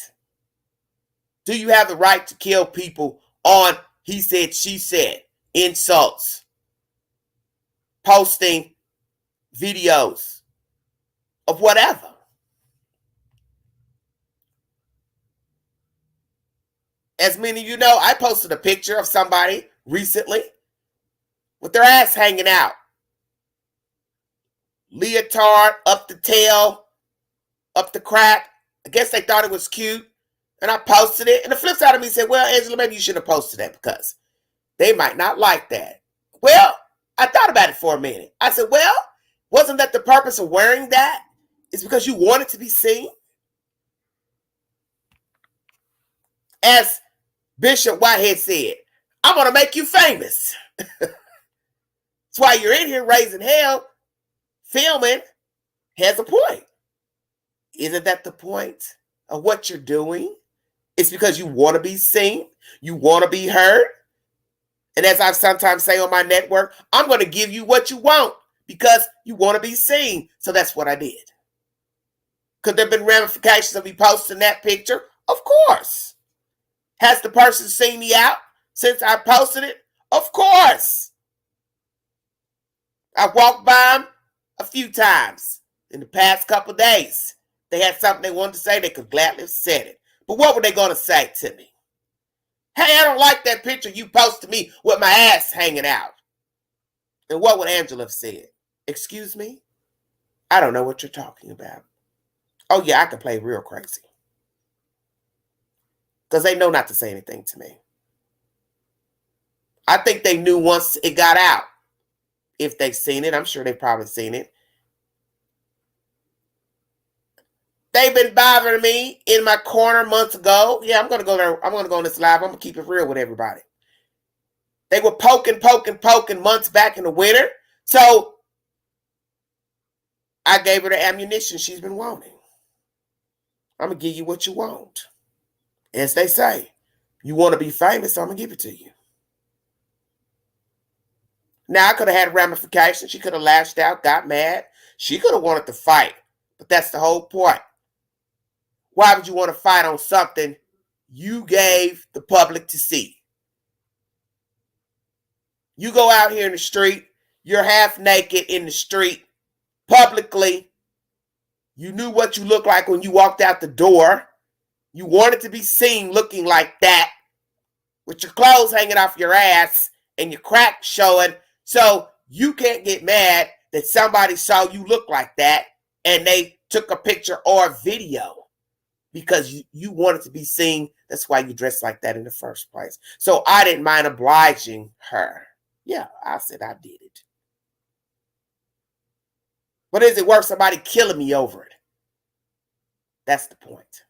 Do you have the right to kill people on he said, she said, insults, posting videos of whatever? As many of you know, I posted a picture of somebody recently with their ass hanging out. Leotard, up the tail, up the crack. I guess they thought it was cute. And I posted it. And the flip side of me said, well, Angela, maybe you shouldn't have posted that because they might not like that. Well, I thought about it for a minute. I said, well, wasn't that the purpose of wearing that? It's because you wanted to be seen? As Bishop Whitehead said, I'm going to make you famous. That's why you're in here raising hell, filming, has a point. Isn't that the point of what you're doing? It's because you want to be seen. You want to be heard. And as I sometimes say on my network, I'm going to give you what you want because you want to be seen. So that's what I did. Could there have been ramifications of me posting that picture? Of course. Has the person seen me out since I posted it? Of course. I walked by them a few times in the past couple of days. They had something they wanted to say, they could gladly have said it. But what were they going to say to me? Hey, I don't like that picture you posted me with my ass hanging out. And what would Angela have said? Excuse me? I don't know what you're talking about. Oh yeah, I can play real crazy. Because they know not to say anything to me. I think they knew once it got out. If they've seen it, I'm sure they've probably seen it. They've been bothering me in my corner months ago. Yeah, I'm going to go there. I'm going to go on this live. I'm going to keep it real with everybody. They were poking months back in the winter. So I gave her the ammunition she's been wanting. I'm going to give you what you want. As they say, you want to be famous, so I'm going to give it to you. Now, I could have had ramifications. She could have lashed out, got mad. She could have wanted to fight. But that's the whole point. Why would you want to fight on something you gave the public to see? You go out here in the street, you're half naked in the street, publicly. You knew what you looked like when you walked out the door. You wanted to be seen looking like that, with your clothes hanging off your ass and your crack showing. So you can't get mad that somebody saw you look like that and they took a picture or a video. Because you wanted to be seen. That's why you dressed like that in the first place. So I didn't mind obliging her. Yeah, I said I did it. But is it worth somebody killing me over it? That's the point.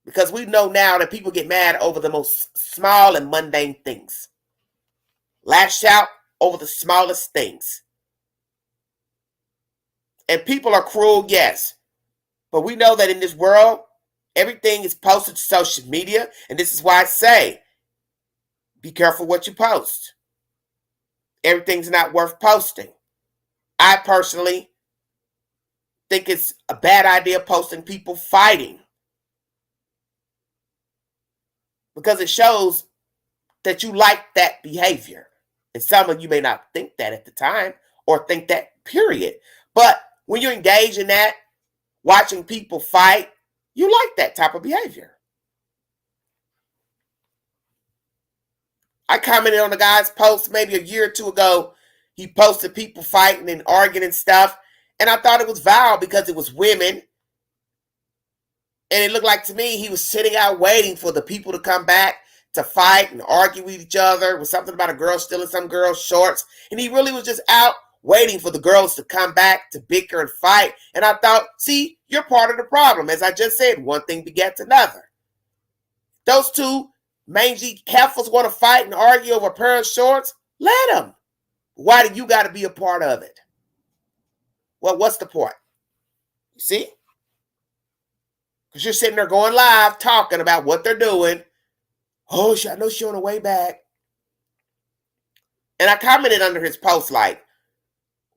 Because we know now that people get mad over the most small and mundane things. Lash out over the smallest things. And people are cruel, yes. But we know that in this world, everything is posted to social media. And this is why I say, be careful what you post. Everything's not worth posting. I personally think it's a bad idea posting people fighting. Because it shows that you like that behavior. And some of you may not think that at the time or think that, period. But when you engage in that, watching people fight, you like that type of behavior. I commented on the guy's post maybe a year or two ago. He posted people fighting and arguing and stuff. And I thought it was vile because it was women. And it looked like to me he was sitting out waiting for the people to come back to fight and argue with each other. It was something about a girl stealing some girl's shorts. And he really was just out waiting for the girls to come back to bicker and fight. And I thought, see, you're part of the problem. As I just said, one thing begets another. Those two mangy heifers want to fight and argue over a pair of shorts. Let them. Why do you got to be a part of it? Well, what's the point? You see? Because you're sitting there going live talking about what they're doing. Oh, I know she's on her way back. And I commented under his post like,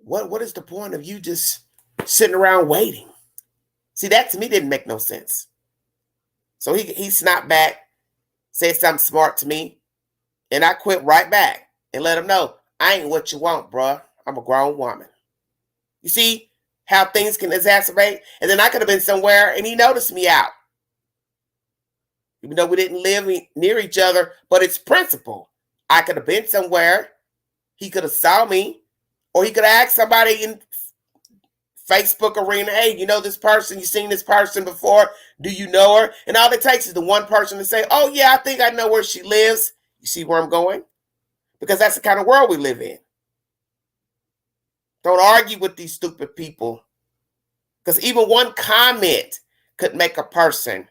what is the point of you just sitting around waiting? See, that to me didn't make no sense. So he snapped back, said something smart to me, and I quit right back and let him know, I ain't what you want, bruh. I'm a grown woman. You see how things can exacerbate? And then I could have been somewhere and he noticed me out. Even though we didn't live near each other, but it's principle. I could have been somewhere. He could have saw me. Or he could have asked somebody in Facebook arena, hey, you know this person? You seen this person before? Do you know her? And all it takes is the one person to say, oh, yeah, I think I know where she lives. You see where I'm going? Because that's the kind of world we live in. Don't argue with these stupid people. Because even one comment could make a person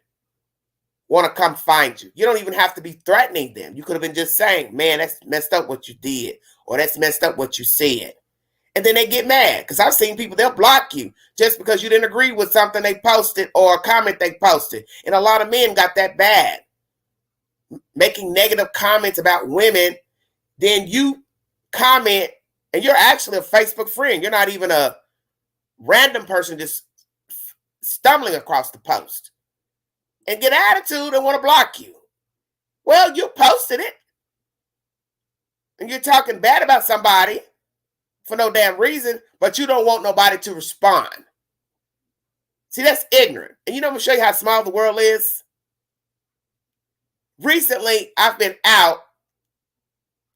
want to come find you. You don't even have to be threatening them. You could have been just saying, man, that's messed up what you did. Or that's messed up what you said. And then they get mad. Because I've seen people, they'll block you just because you didn't agree with something they posted or a comment they posted. And a lot of men got that bad. Making negative comments about women. Then you comment and you're actually a Facebook friend. You're not even a random person just stumbling across the post. And get attitude and want to block you. Well, you posted it. And you're talking bad about somebody for no damn reason, but you don't want nobody to respond. See, that's ignorant. And you know, I'm going to show you how small the world is. Recently, I've been out,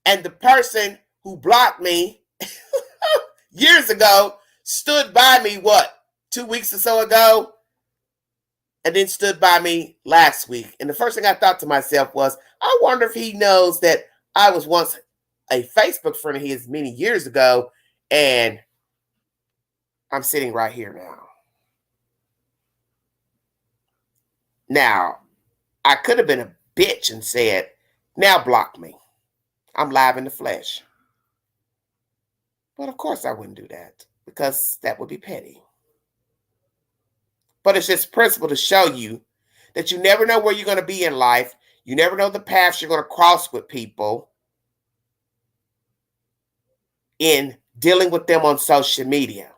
and the person who blocked me years ago stood by me, 2 weeks or so ago? And then stood by me last week. And the first thing I thought to myself was, I wonder if he knows that I was once a Facebook friend of his many years ago, and I'm sitting right here now. Now, I could have been a bitch and said, now block me. I'm live in the flesh. But of course I wouldn't do that because that would be petty. But it's just principle to show you that you never know where you're going to be in life. You never know the paths you're going to cross with people in dealing with them on social media.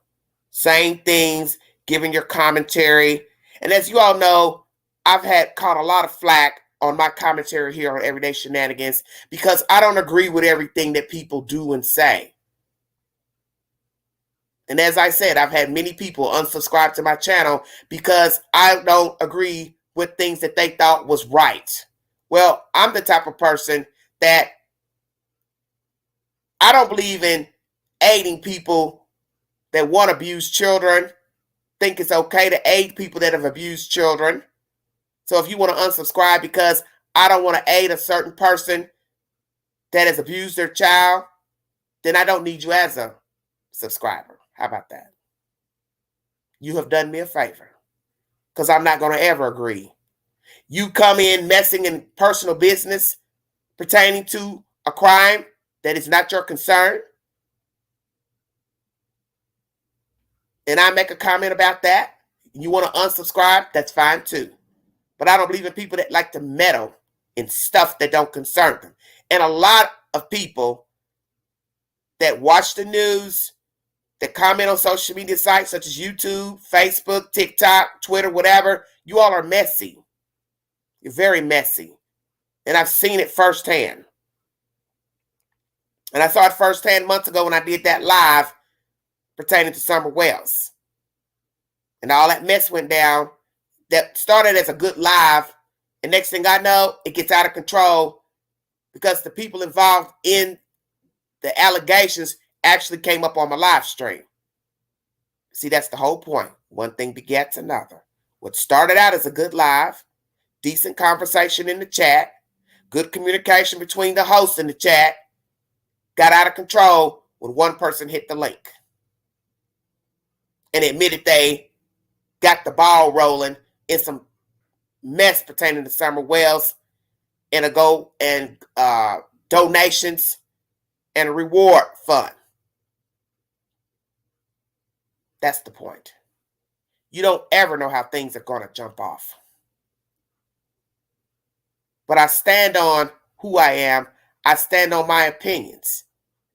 Saying things, giving your commentary. And as you all know, I've caught a lot of flack on my commentary here on Everyday Shenanigans because I don't agree with everything that people do and say. And as I said, I've had many people unsubscribe to my channel because I don't agree with things that they thought was right. Well, I'm the type of person that I don't believe in aiding people that want to abuse children. Think it's okay to aid people that have abused children. So if you want to unsubscribe because I don't want to aid a certain person that has abused their child, then I don't need you as a subscriber. How about that? You have done me a favor because I'm not going to ever agree. You come in messing in personal business pertaining to a crime that is not your concern, and I make a comment about that, you want to unsubscribe, that's fine too. But I don't believe in people that like to meddle in stuff that don't concern them. And a lot of people that watch the news, that comment on social media sites such as YouTube, Facebook, TikTok, Twitter, whatever, you all are messy. You're very messy. And I've seen it firsthand. And I saw it firsthand months ago when I did that live pertaining to Summer Wells. And all that mess went down. That started as a good live. And next thing I know, it gets out of control because the people involved in the allegations actually came up on my live stream. See, that's the whole point. One thing begets another. What started out as a good live, decent conversation in the chat, good communication between the host and the chat, got out of control when one person hit the link and admitted they got the ball rolling in some mess pertaining to Summer Wells and donations and a reward fund. That's the point. You don't ever know how things are going to jump off. But I stand on who I am. I stand on my opinions.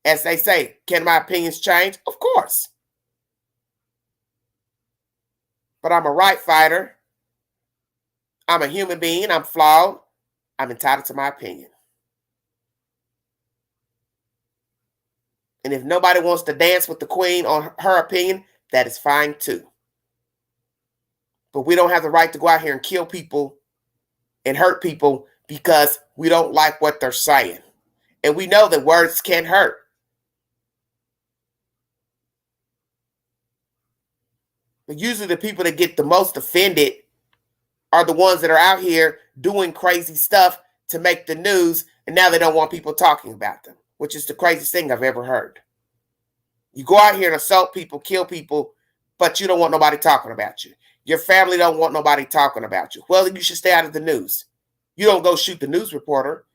As they say, can my opinions change? Of course. But I'm a right fighter. I'm a human being. I'm flawed. I'm entitled to my opinion. And if nobody wants to dance with the queen on her opinion, that is fine too. But we don't have the right to go out here and kill people and hurt people because we don't like what they're saying. And we know that words can hurt. But usually the people that get the most offended are the ones that are out here doing crazy stuff to make the news, and now they don't want people talking about them, which is the craziest thing I've ever heard. You go out here and assault people, kill people, but you don't want nobody talking about you. Your family don't want nobody talking about you. Well, then you should stay out of the news. You don't go shoot the news reporter.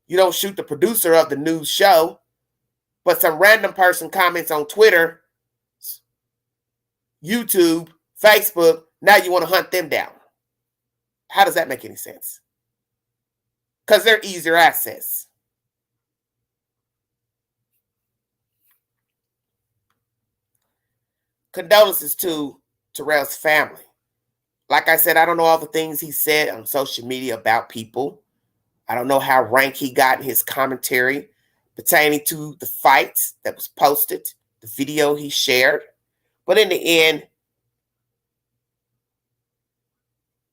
You don't shoot the producer of the news show. But some random person comments on Twitter, YouTube, Facebook, now you want to hunt them down. How does that make any sense? Because they're easier access. Condolences to Terrell's family. Like I said, I don't know all the things he said on social media about people. I don't know how rank he got in his commentary pertaining to the fights that was posted, the video he shared. But in the end,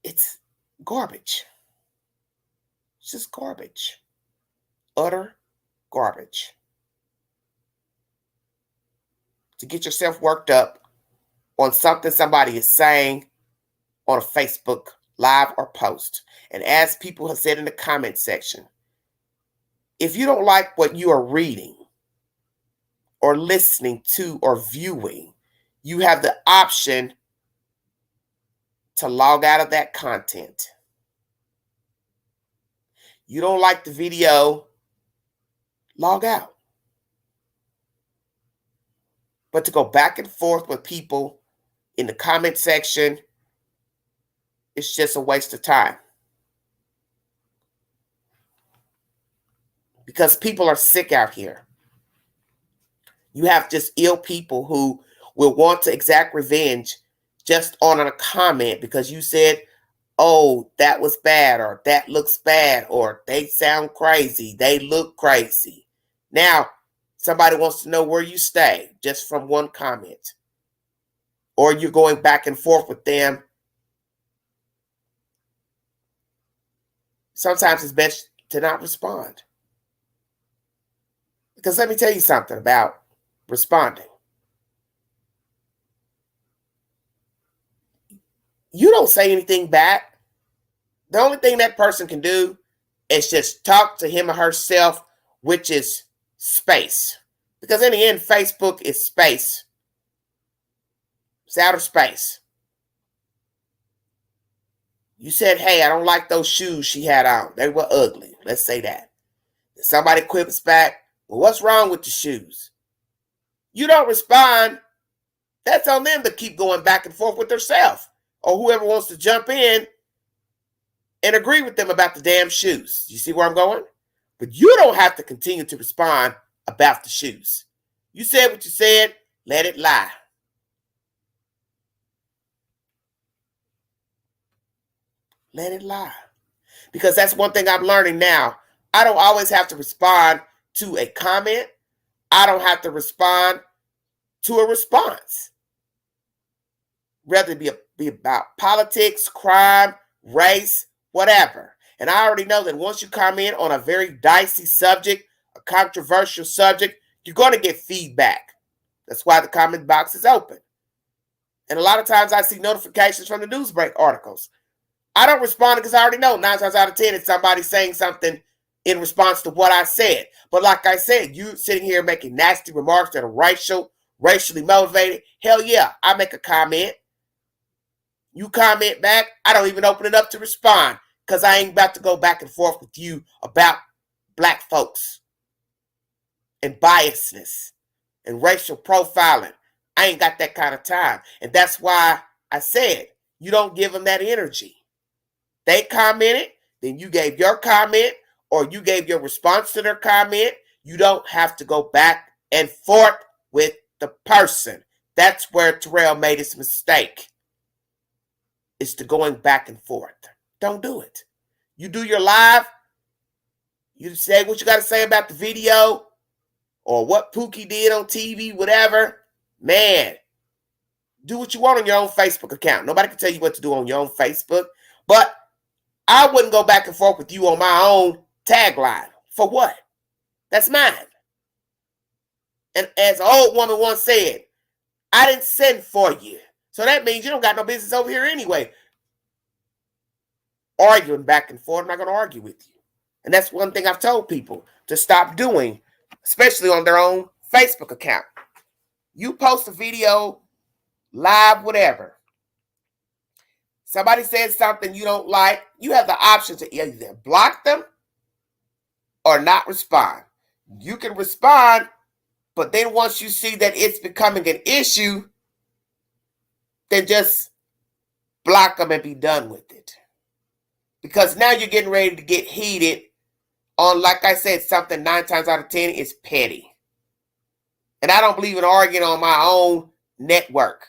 it's garbage. It's just garbage. Utter garbage. To get yourself worked up on something somebody is saying on a Facebook live or post. And as people have said in the comment section, if you don't like what you are reading or listening to or viewing, you have the option to log out of that content. You don't like the video, log out. But to go back and forth with people in the comment section, it's just a waste of time. Because people are sick out here. You have just ill people who will want to exact revenge just on a comment because you said, oh, that was bad, or that looks bad, or they sound crazy, they look crazy. Now, somebody wants to know where you stay just from one comment. Or you're going back and forth with them. Sometimes it's best to not respond. Because let me tell you something about responding. You don't say anything back. The only thing that person can do is just talk to him or herself, which is space. Because in the end, Facebook is space. It's outer space. You said, hey, I don't like those shoes she had on. They were ugly. Let's say that. Somebody quips back, well, what's wrong with the shoes? You don't respond. That's on them to keep going back and forth with themselves. Or whoever wants to jump in and agree with them about the damn shoes. You see where I'm going? But you don't have to continue to respond about the shoes. You said what you said. Let it lie. Let it lie. Because that's one thing I'm learning now. I don't always have to respond to a comment. I don't have to respond to a response. Whether it be about politics, crime, race, whatever. And I already know that once you comment on a very dicey subject, a controversial subject, you're going to get feedback. That's why the comment box is open. And a lot of times I see notifications from the Newsbreak articles. I don't respond because I already know 9 times out of 10 it's somebody saying something in response to what I said. But like I said, you sitting here making nasty remarks that are racially motivated. Hell yeah, I make a comment. You comment back, I don't even open it up to respond because I ain't about to go back and forth with you about black folks and biasness and racial profiling. I ain't got that kind of time. And that's why I said you don't give them that energy. They commented, then you gave your comment or you gave your response to their comment. You don't have to go back and forth with the person. That's where Terrell made his mistake. Is to going back and forth. Don't do it. You do your live. You say what you got to say about the video or what Pookie did on TV, whatever. Man, do what you want on your own Facebook account. Nobody can tell you what to do on your own Facebook. But I wouldn't go back and forth with you on my own tagline. For what? That's mine. And as an old woman once said, I didn't send for you. So that means you don't got no business over here anyway. Arguing back and forth, I'm not going to argue with you. And that's one thing I've told people to stop doing, especially on their own Facebook account. You post a video, live, whatever. Somebody says something you don't like, you have the option to either block them or not respond. You can respond, but then once you see that it's becoming an issue, then just block them and be done with it. Because now you're getting ready to get heated on, like I said, something 9 times out of 10 is petty. And I don't believe in arguing on my own network.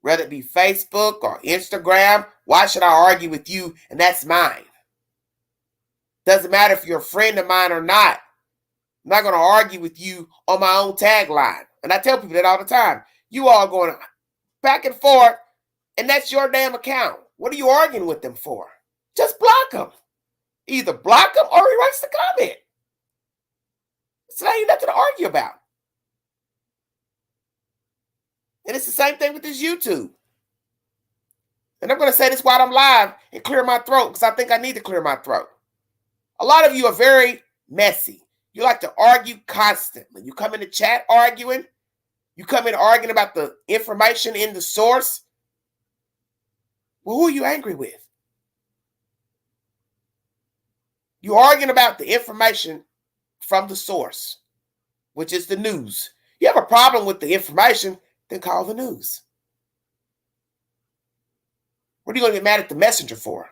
Whether it be Facebook or Instagram, why should I argue with you and that's mine? Doesn't matter if you're a friend of mine or not. I'm not going to argue with you on my own tagline. And I tell people that all the time. You all going back and forth, and that's your damn account. What are you arguing with them for? Just block them. Either block them or erase the comment. So now ain't nothing to argue about. And it's the same thing with this YouTube. And I'm going to say this while I'm live and clear my throat because I think I need to clear my throat. A lot of you are very messy. You like to argue constantly. You come in the chat arguing. You come in arguing about the information in the source. Well, who are you angry with? You're arguing about the information from the source, which is the news. You have a problem with the information, then call the news. What are you going to get mad at the messenger for?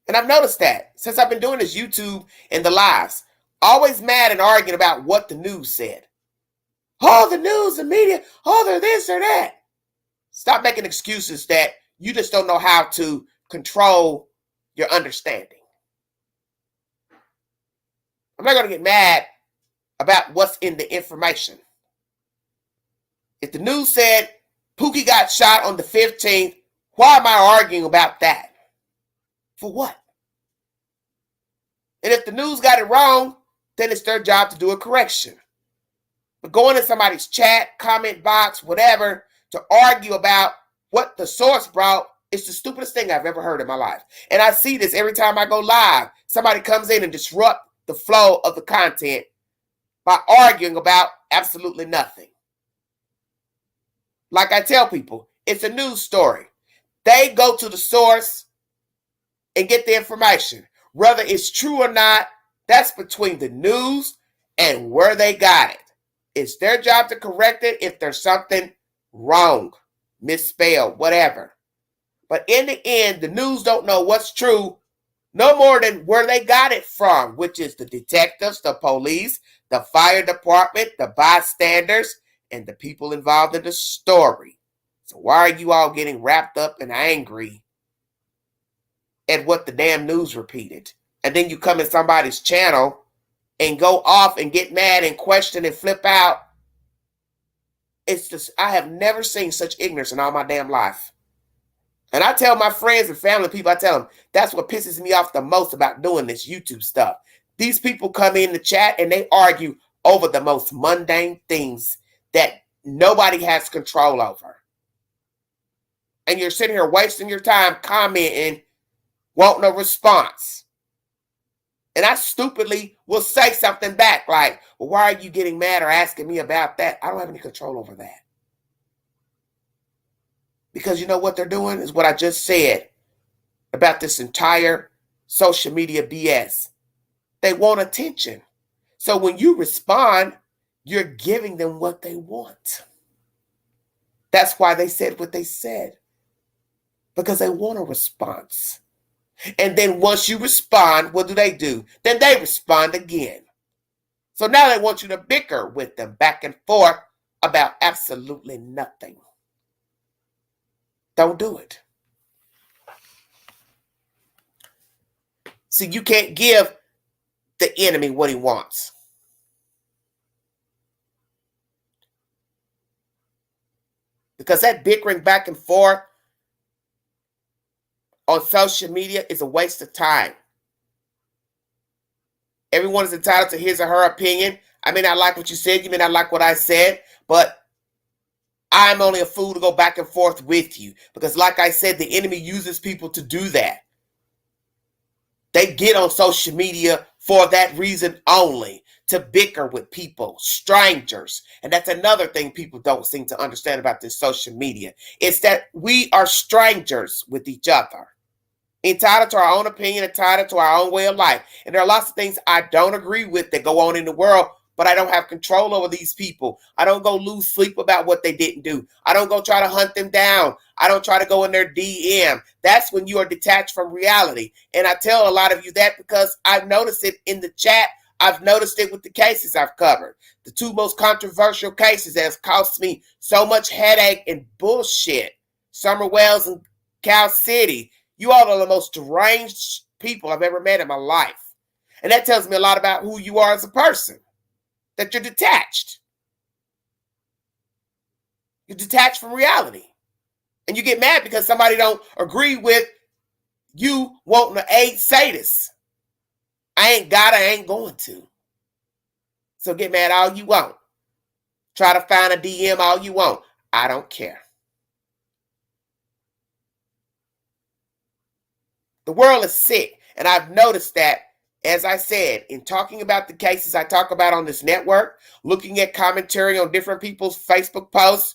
And I've noticed that since I've been doing this YouTube and the lives, always mad and arguing about what the news said. Oh, the news, the media, oh, they're this or that. Stop making excuses that you just don't know how to control your understanding. I'm not going to get mad about what's in the information. If the news said Pookie got shot on the 15th, why am I arguing about that? For what? And if the news got it wrong, then it's their job to do a correction. But going in somebody's chat, comment box, whatever, to argue about what the source brought is the stupidest thing I've ever heard in my life. And I see this every time I go live. Somebody comes in and disrupt the flow of the content by arguing about absolutely nothing. Like I tell people, it's a news story. They go to the source and get the information. Whether it's true or not, that's between the news and where they got it. It's their job to correct it if there's something wrong, misspelled, whatever. But in the end, the news don't know what's true no more than where they got it from, which is the detectives, the police, the fire department, the bystanders, and the people involved in the story. So why are you all getting wrapped up and angry at what the damn news repeated? And then you come in somebody's channel and go off and get mad and question and flip out. It's just, I have never seen such ignorance in all my damn life. And I tell my friends and family people, I tell them, that's what pisses me off the most about doing this YouTube stuff. These people come in the chat and they argue over the most mundane things that nobody has control over. And you're sitting here wasting your time commenting, wanting a response. And I stupidly will say something back like, well, why are you getting mad or asking me about that? I don't have any control over that. Because you know what they're doing is what I just said about this entire social media BS. They want attention. So when you respond, you're giving them what they want. That's why they said what they said. Because they want a response. And then once you respond, what do? Then they respond again. So now they want you to bicker with them back and forth about absolutely nothing. Don't do it. See, you can't give the enemy what he wants. Because that bickering back and forth on social media is a waste of time. Everyone is entitled to his or her opinion. I may not like what you said. You may not like what I said. But I'm only a fool to go back and forth with you. Because like I said, the enemy uses people to do that. They get on social media for that reason only. To bicker with people, strangers. And that's another thing people don't seem to understand about this social media. It's that we are strangers with each other. Entitled to our own opinion, entitled to our own way of life. And there are lots of things I don't agree with that go on in the world, but I don't have control over these people. I don't go lose sleep about what they didn't do. I don't go try to hunt them down. I don't try to go in their DM. That's when you are detached from reality. And I tell a lot of you that because I've noticed it in the chat. I've noticed it with the cases I've covered. The two most controversial cases that has cost me so much headache and bullshit. Summer Wells and Cal City. You all are the most deranged people I've ever met in my life. And that tells me a lot about who you are as a person. That you're detached. You're detached from reality. And you get mad because somebody don't agree with you wanting to aid sadists. I ain't going to. So get mad all you want. Try to find a DM all you want. I don't care. The world is sick. And I've noticed that, as I said, in talking about the cases I talk about on this network, looking at commentary on different people's Facebook posts,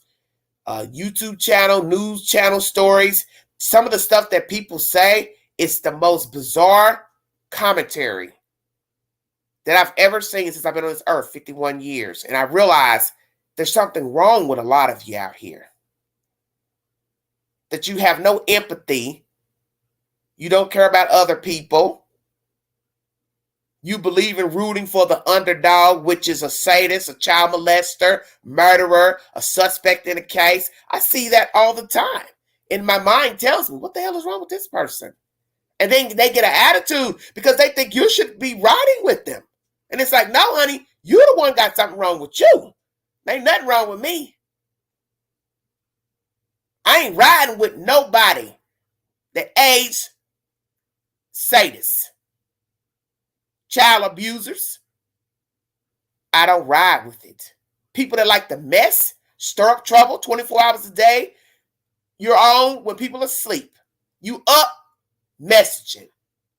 YouTube channel, news channel stories, some of the stuff that people say, it's the most bizarre commentary that I've ever seen since I've been on this earth, 51 years. And I realize there's something wrong with a lot of you out here. That you have no empathy. You don't care about other people. You believe in rooting for the underdog, which is a sadist, a child molester, murderer, a suspect in a case. I see that all the time. And my mind tells me, what the hell is wrong with this person? And then they get an attitude because they think you should be riding with them. And it's like, no, honey, you're the one got something wrong with you. There ain't nothing wrong with me. I ain't riding with nobody that aids sadists, child abusers. I don't ride with it. People that like to mess, stir up trouble 24 hours a day. You're on when people are asleep. You up messaging.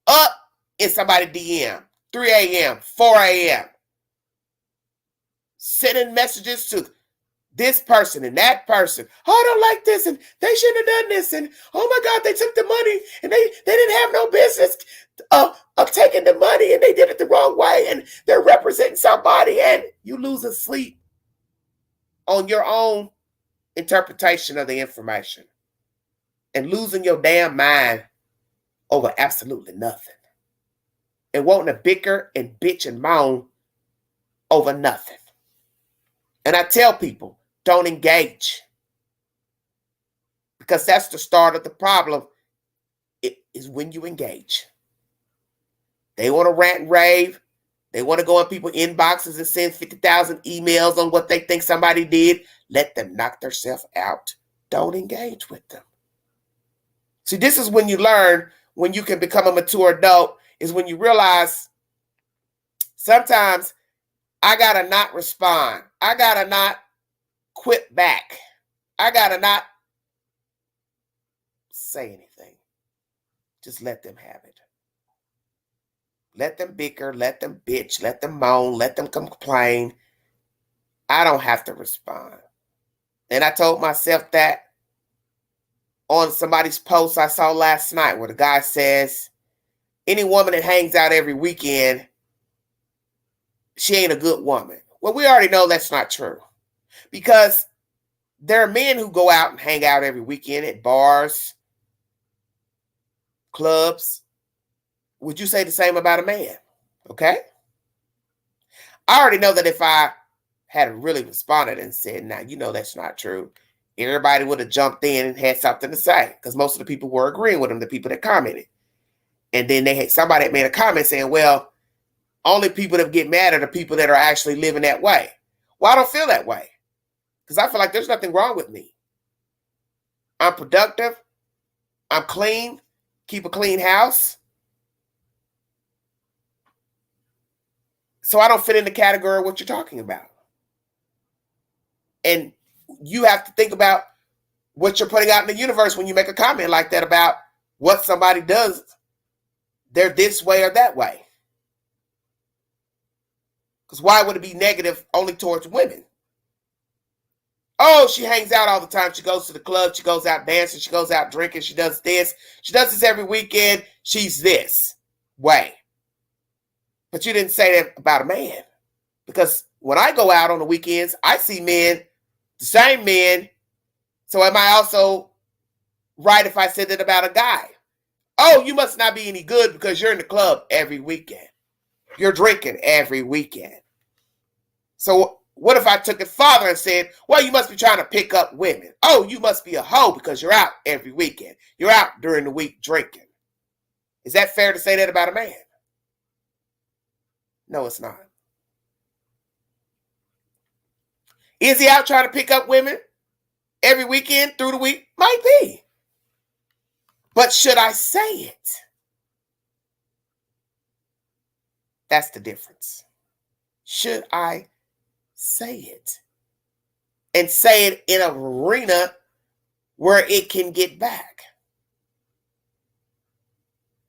Up in somebody DM. 3 a.m., 4 a.m. Sending messages to this person and that person. Oh, I don't like this, and they shouldn't have done this, and oh my God, they took the money, and they didn't have no business of taking the money, and they did it the wrong way, and they're representing somebody, and you losing sleep on your own interpretation of the information and losing your damn mind over absolutely nothing. And wanting to bicker and bitch and moan over nothing. And I tell people, don't engage. Because that's the start of the problem. It is when you engage. They want to rant and rave. They want to go in people's inboxes and send 50,000 emails on what they think somebody did. Let them knock themselves out. Don't engage with them. See, this is when you learn when you can become a mature adult, is when you realize sometimes I gotta not respond. I gotta not quit back. I gotta not say anything. Just let them have it. Let them bicker, let them bitch, let them moan, let them complain. I don't have to respond. And I told myself that on somebody's post I saw last night where the guy says, any woman that hangs out every weekend, she ain't a good woman. Well, we already know that's not true. Because there are men who go out and hang out every weekend at bars, clubs. Would you say the same about a man? Okay? I already know that if I had really responded and said, now, you know that's not true, everybody would have jumped in and had something to say, because most of the people were agreeing with him, the people that commented. And then somebody had made a comment saying, well, only people that get mad are the people that are actually living that way. Well, I don't feel that way, because I feel like there's nothing wrong with me. I'm productive. I'm clean. Keep a clean house. So I don't fit in the category of what you're talking about. And you have to think about what you're putting out in the universe when you make a comment like that about what somebody does. They're this way or that way. Because why would it be negative only towards women? Oh, she hangs out all the time. She goes to the club. She goes out dancing. She goes out drinking. She does this. She does this every weekend. She's this way. But you didn't say that about a man. Because when I go out on the weekends, I see men, the same men. So am I also right if I said that about a guy? Oh, you must not be any good because you're in the club every weekend. You're drinking every weekend. So what if I took it farther and said, well, you must be trying to pick up women. Oh, you must be a hoe because you're out every weekend. You're out during the week drinking. Is that fair to say that about a man? No, it's not. Is he out trying to pick up women every weekend through the week? Might be. But should I say it? That's the difference. Should I say it? And say it in an arena where it can get back?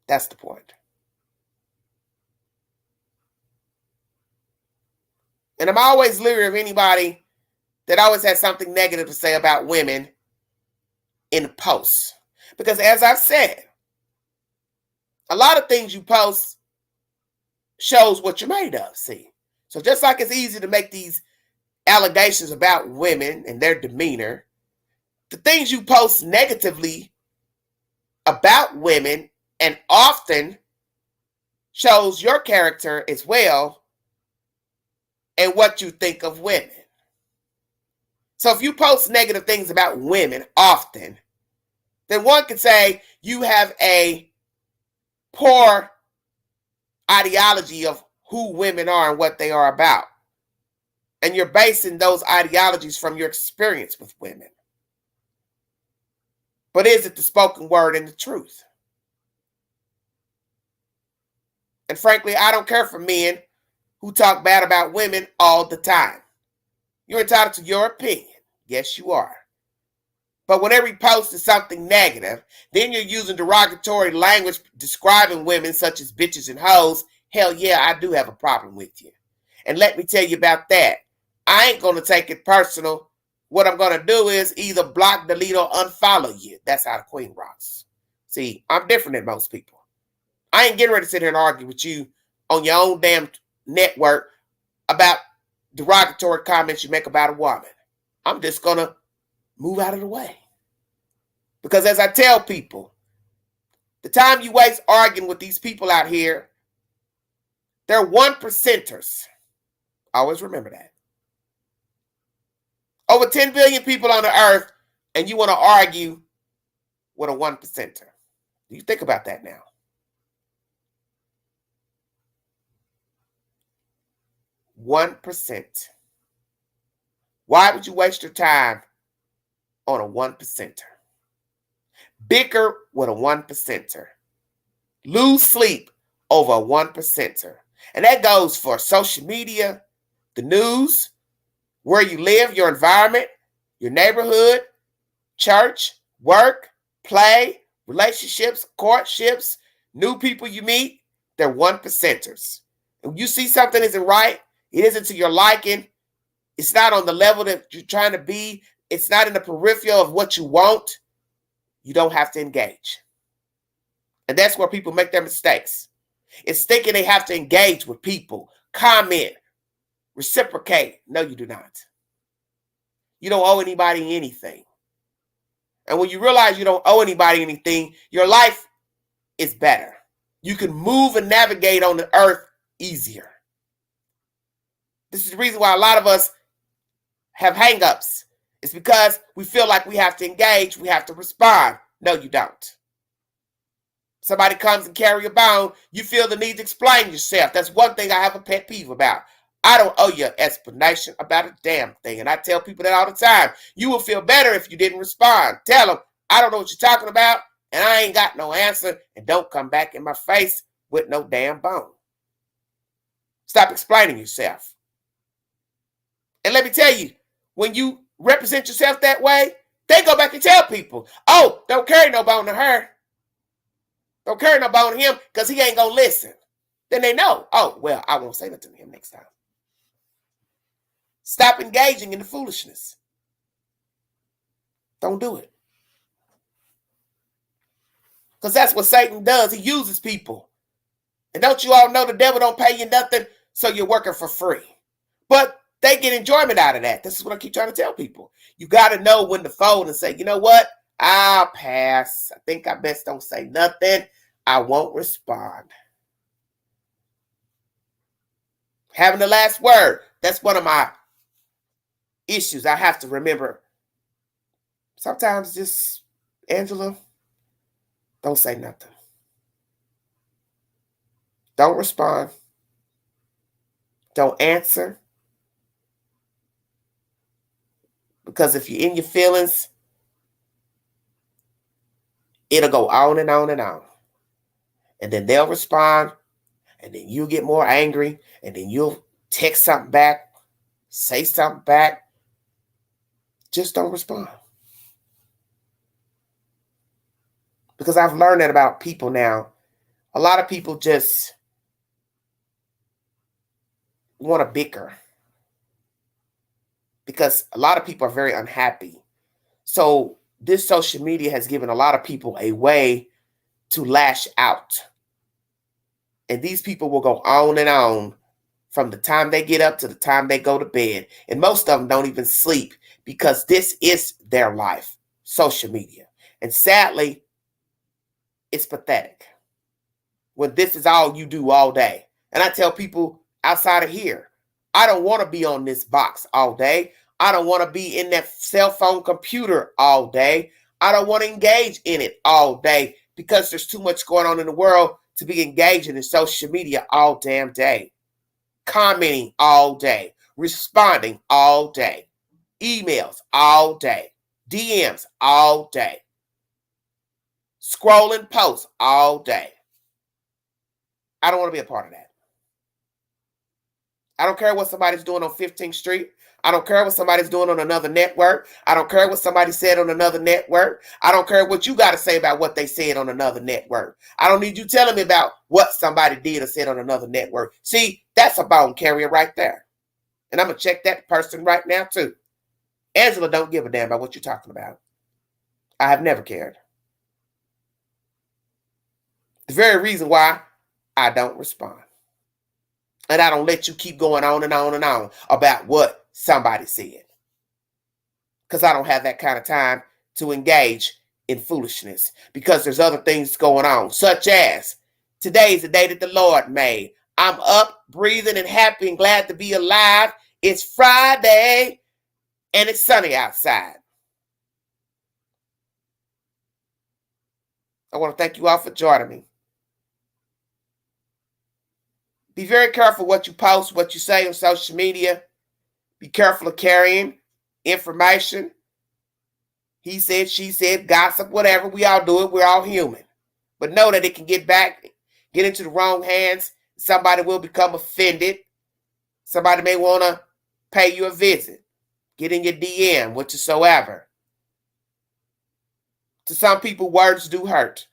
That's the point. And I'm always leery of anybody that always has something negative to say about women in posts. Because as I've said, a lot of things you post shows what you're made of, see. So just like it's easy to make these allegations about women and their demeanor, the things you post negatively about women and often shows your character as well and what you think of women. So if you post negative things about women often, then one could say you have a poor ideology of who women are and what they are about. And you're basing those ideologies from your experience with women. But is it the spoken word and the truth? And frankly, I don't care for men who talk bad about women all the time. You're entitled to your opinion. Yes, you are. But when every post is something negative, then you're using derogatory language describing women such as bitches and hoes. Hell yeah, I do have a problem with you. And let me tell you about that. I ain't going to take it personal. What I'm going to do is either block, delete, or unfollow you. That's how the queen rocks. See, I'm different than most people. I ain't getting ready to sit here and argue with you on your own damn network about derogatory comments you make about a woman. I'm just going to move out of the way. Because as I tell people, the time you waste arguing with these people out here, they're 1%ers. Always remember that. Over 10 billion people on the earth, and you want to argue with a 1%er. You think about that now. 1%. Why would you waste your time on a 1%er? bicker with a 1%er, lose sleep over a 1%er. And that goes for social media, the news, where you live, your environment, your neighborhood, church, work, play, relationships, courtships, new people you meet. They're 1%ers. When you see something isn't right, it isn't to your liking, it's not on the level that you're trying to be, it's not in the peripheral of what you want, you don't have to engage. And that's where people make their mistakes. It's thinking they have to engage with people, comment, reciprocate. No, you do not. You don't owe anybody anything. And when you realize you don't owe anybody anything, your life is better. You can move and navigate on the earth easier. This is the reason why a lot of us have hang-ups. It's because we feel like we have to engage, we have to respond. No, you don't. Somebody comes and carry a bone, you feel the need to explain yourself. That's one thing I have a pet peeve about. I don't owe you an explanation about a damn thing. And I tell people that all the time. You will feel better if you didn't respond. Tell them, I don't know what you're talking about, and I ain't got no answer, and don't come back in my face with no damn bone. Stop explaining yourself. And let me tell you, when you represent yourself that way, they go back and tell people, oh, don't carry no bone to her. Don't carry no bone to him because he ain't going to listen. Then they know, oh, well, I won't say nothing to him next time. Stop engaging in the foolishness. Don't do it. Because that's what Satan does. He uses people. And don't you all know the devil don't pay you nothing, so you're working for free. But they get enjoyment out of that. This is what I keep trying to tell people. You got to know when to fold and say, you know what? I'll pass. I think I best don't say nothing. I won't respond. Having the last word. That's one of my issues. I have to remember. Sometimes just, Angela, don't say nothing. Don't respond. Don't answer. Because if you're in your feelings, it'll go on and on and on. And then they'll respond. And then you'll get more angry. And then you'll text something back. Say something back. Just don't respond. Because I've learned that about people now. A lot of people just want to bicker. Because a lot of people are very unhappy. So this social media has given a lot of people a way to lash out. And these people will go on and on from the time they get up to the time they go to bed. And most of them don't even sleep because this is their life, social media. And sadly, it's pathetic when this is all you do all day. And I tell people outside of here, I don't want to be on this box all day. I don't want to be in that cell phone computer all day. I don't want to engage in it all day because there's too much going on in the world to be engaging in social media all damn day. Commenting all day. Responding all day. Emails all day. DMs all day. Scrolling posts all day. I don't want to be a part of that. I don't care what somebody's doing on 15th Street. I don't care what somebody's doing on another network. I don't care what somebody said on another network. I don't care what you got to say about what they said on another network. I don't need you telling me about what somebody did or said on another network. See, that's a bone carrier right there. And I'm going to check that person right now too. Angela don't give a damn about what you're talking about. I have never cared. The very reason why I don't respond. And I don't let you keep going on and on and on about what somebody said. Because I don't have that kind of time to engage in foolishness. Because there's other things going on. Such as, today is the day that the Lord made. I'm up, breathing, and happy and glad to be alive. It's Friday, and it's sunny outside. I want to thank you all for joining me. Be very careful what you post, what you say on social media. Be careful of carrying information He said, she said, gossip, whatever. We all do it. We're all human. But know that it can get into the wrong hands. Somebody will become offended. Somebody may want to pay you a visit. Get in your DM, whatsoever. To some people, words do hurt.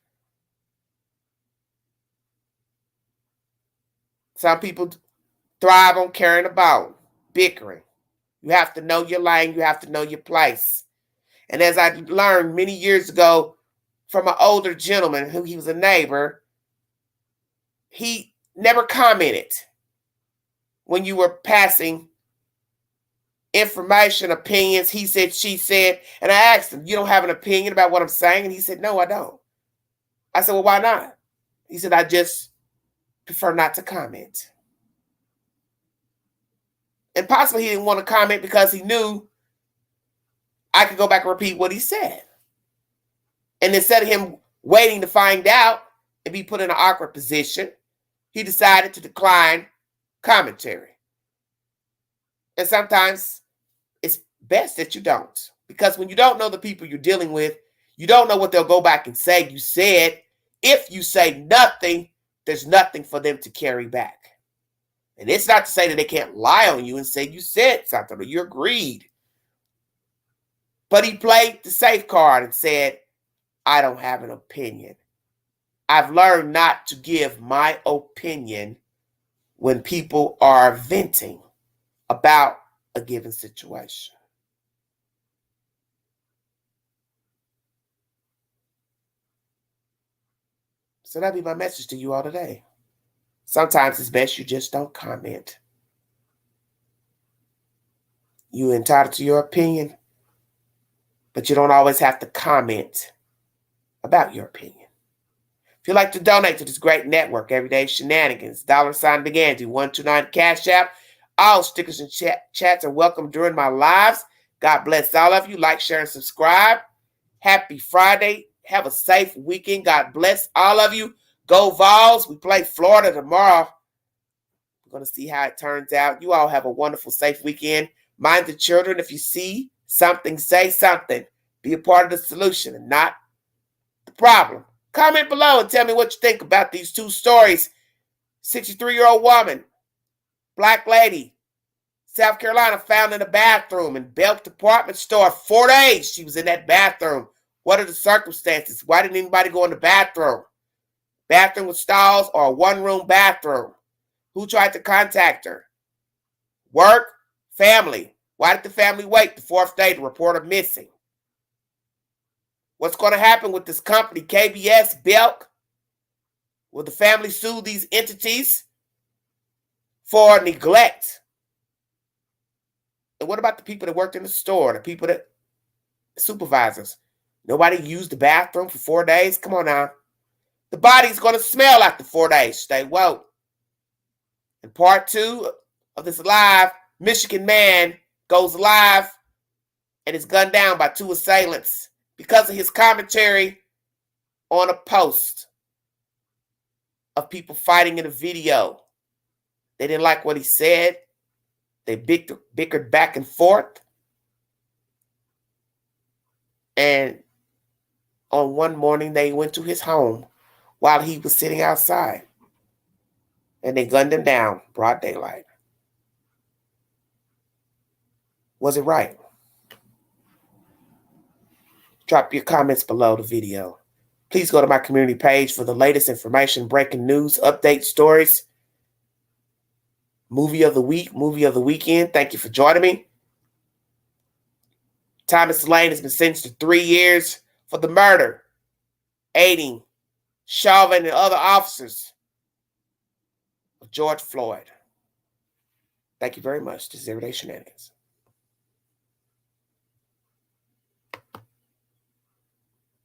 Some people thrive on carrying about, bickering. You have to know your lane. You have to know your place. And as I learned many years ago from an older gentleman who he was a neighbor, he never commented when you were passing information, opinions. He said, she said, and I asked him, you don't have an opinion about what I'm saying? And he said, no, I don't. I said, well, why not? He said, I just prefer not to comment. And possibly he didn't want to comment because he knew I could go back and repeat what he said. And instead of him waiting to find out and be put in an awkward position, he decided to decline commentary. And sometimes it's best that you don't. Because when you don't know the people you're dealing with, you don't know what they'll go back and say you said. If you say nothing, there's nothing for them to carry back. And it's not to say that they can't lie on you and say you said something or you agreed. But he played the safe card and said, I don't have an opinion. I've learned not to give my opinion when people are venting about a given situation. So that'll be my message to you all today. Sometimes it's best you just don't comment. You're entitled to your opinion, but you don't always have to comment about your opinion. If you'd like to donate to this great network, Everyday Shenanigans, $Begandy, 129 Cash App. All stickers and chats are welcome during my lives. God bless all of you. Like, share, and subscribe. Happy Friday. Have a safe weekend. God bless all of you. Go Vols. We play Florida tomorrow. We're going to see how it turns out. You all have a wonderful, safe weekend. Mind the children. If you see something, say something. Be a part of the solution and not the problem. Comment below and tell me what you think about these two stories. 63-year-old woman, black lady, South Carolina, found in a bathroom in Belk department store. 4 days she was in that bathroom. What are the circumstances? Why didn't anybody go in the bathroom? Bathroom with stalls or a one-room bathroom? Who tried to contact her? Work? Family? Why did the family wait the 4th day to report her missing? What's going to happen with this company, KBS, Belk? Will the family sue these entities for neglect? And what about the people that worked in the store, the people that, supervisors? Nobody used the bathroom for 4 days? Come on now. The body's going to smell after 4 days. Stay woke. In part 2 of this live, Michigan man goes live and is gunned down by 2 assailants because of his commentary on a post of people fighting in a video. They didn't like what he said. They bickered back and forth. And on one morning, they went to his home while he was sitting outside. And they gunned him down, broad daylight. Was it right? Drop your comments below the video. Please go to my community page for the latest information, breaking news, update stories, movie of the week, movie of the weekend. Thank you for joining me. Thomas Lane has been sentenced to 3 years for the murder, aiding Chauvin and other officers of George Floyd. Thank you very much. This is Everyday Shenanigans.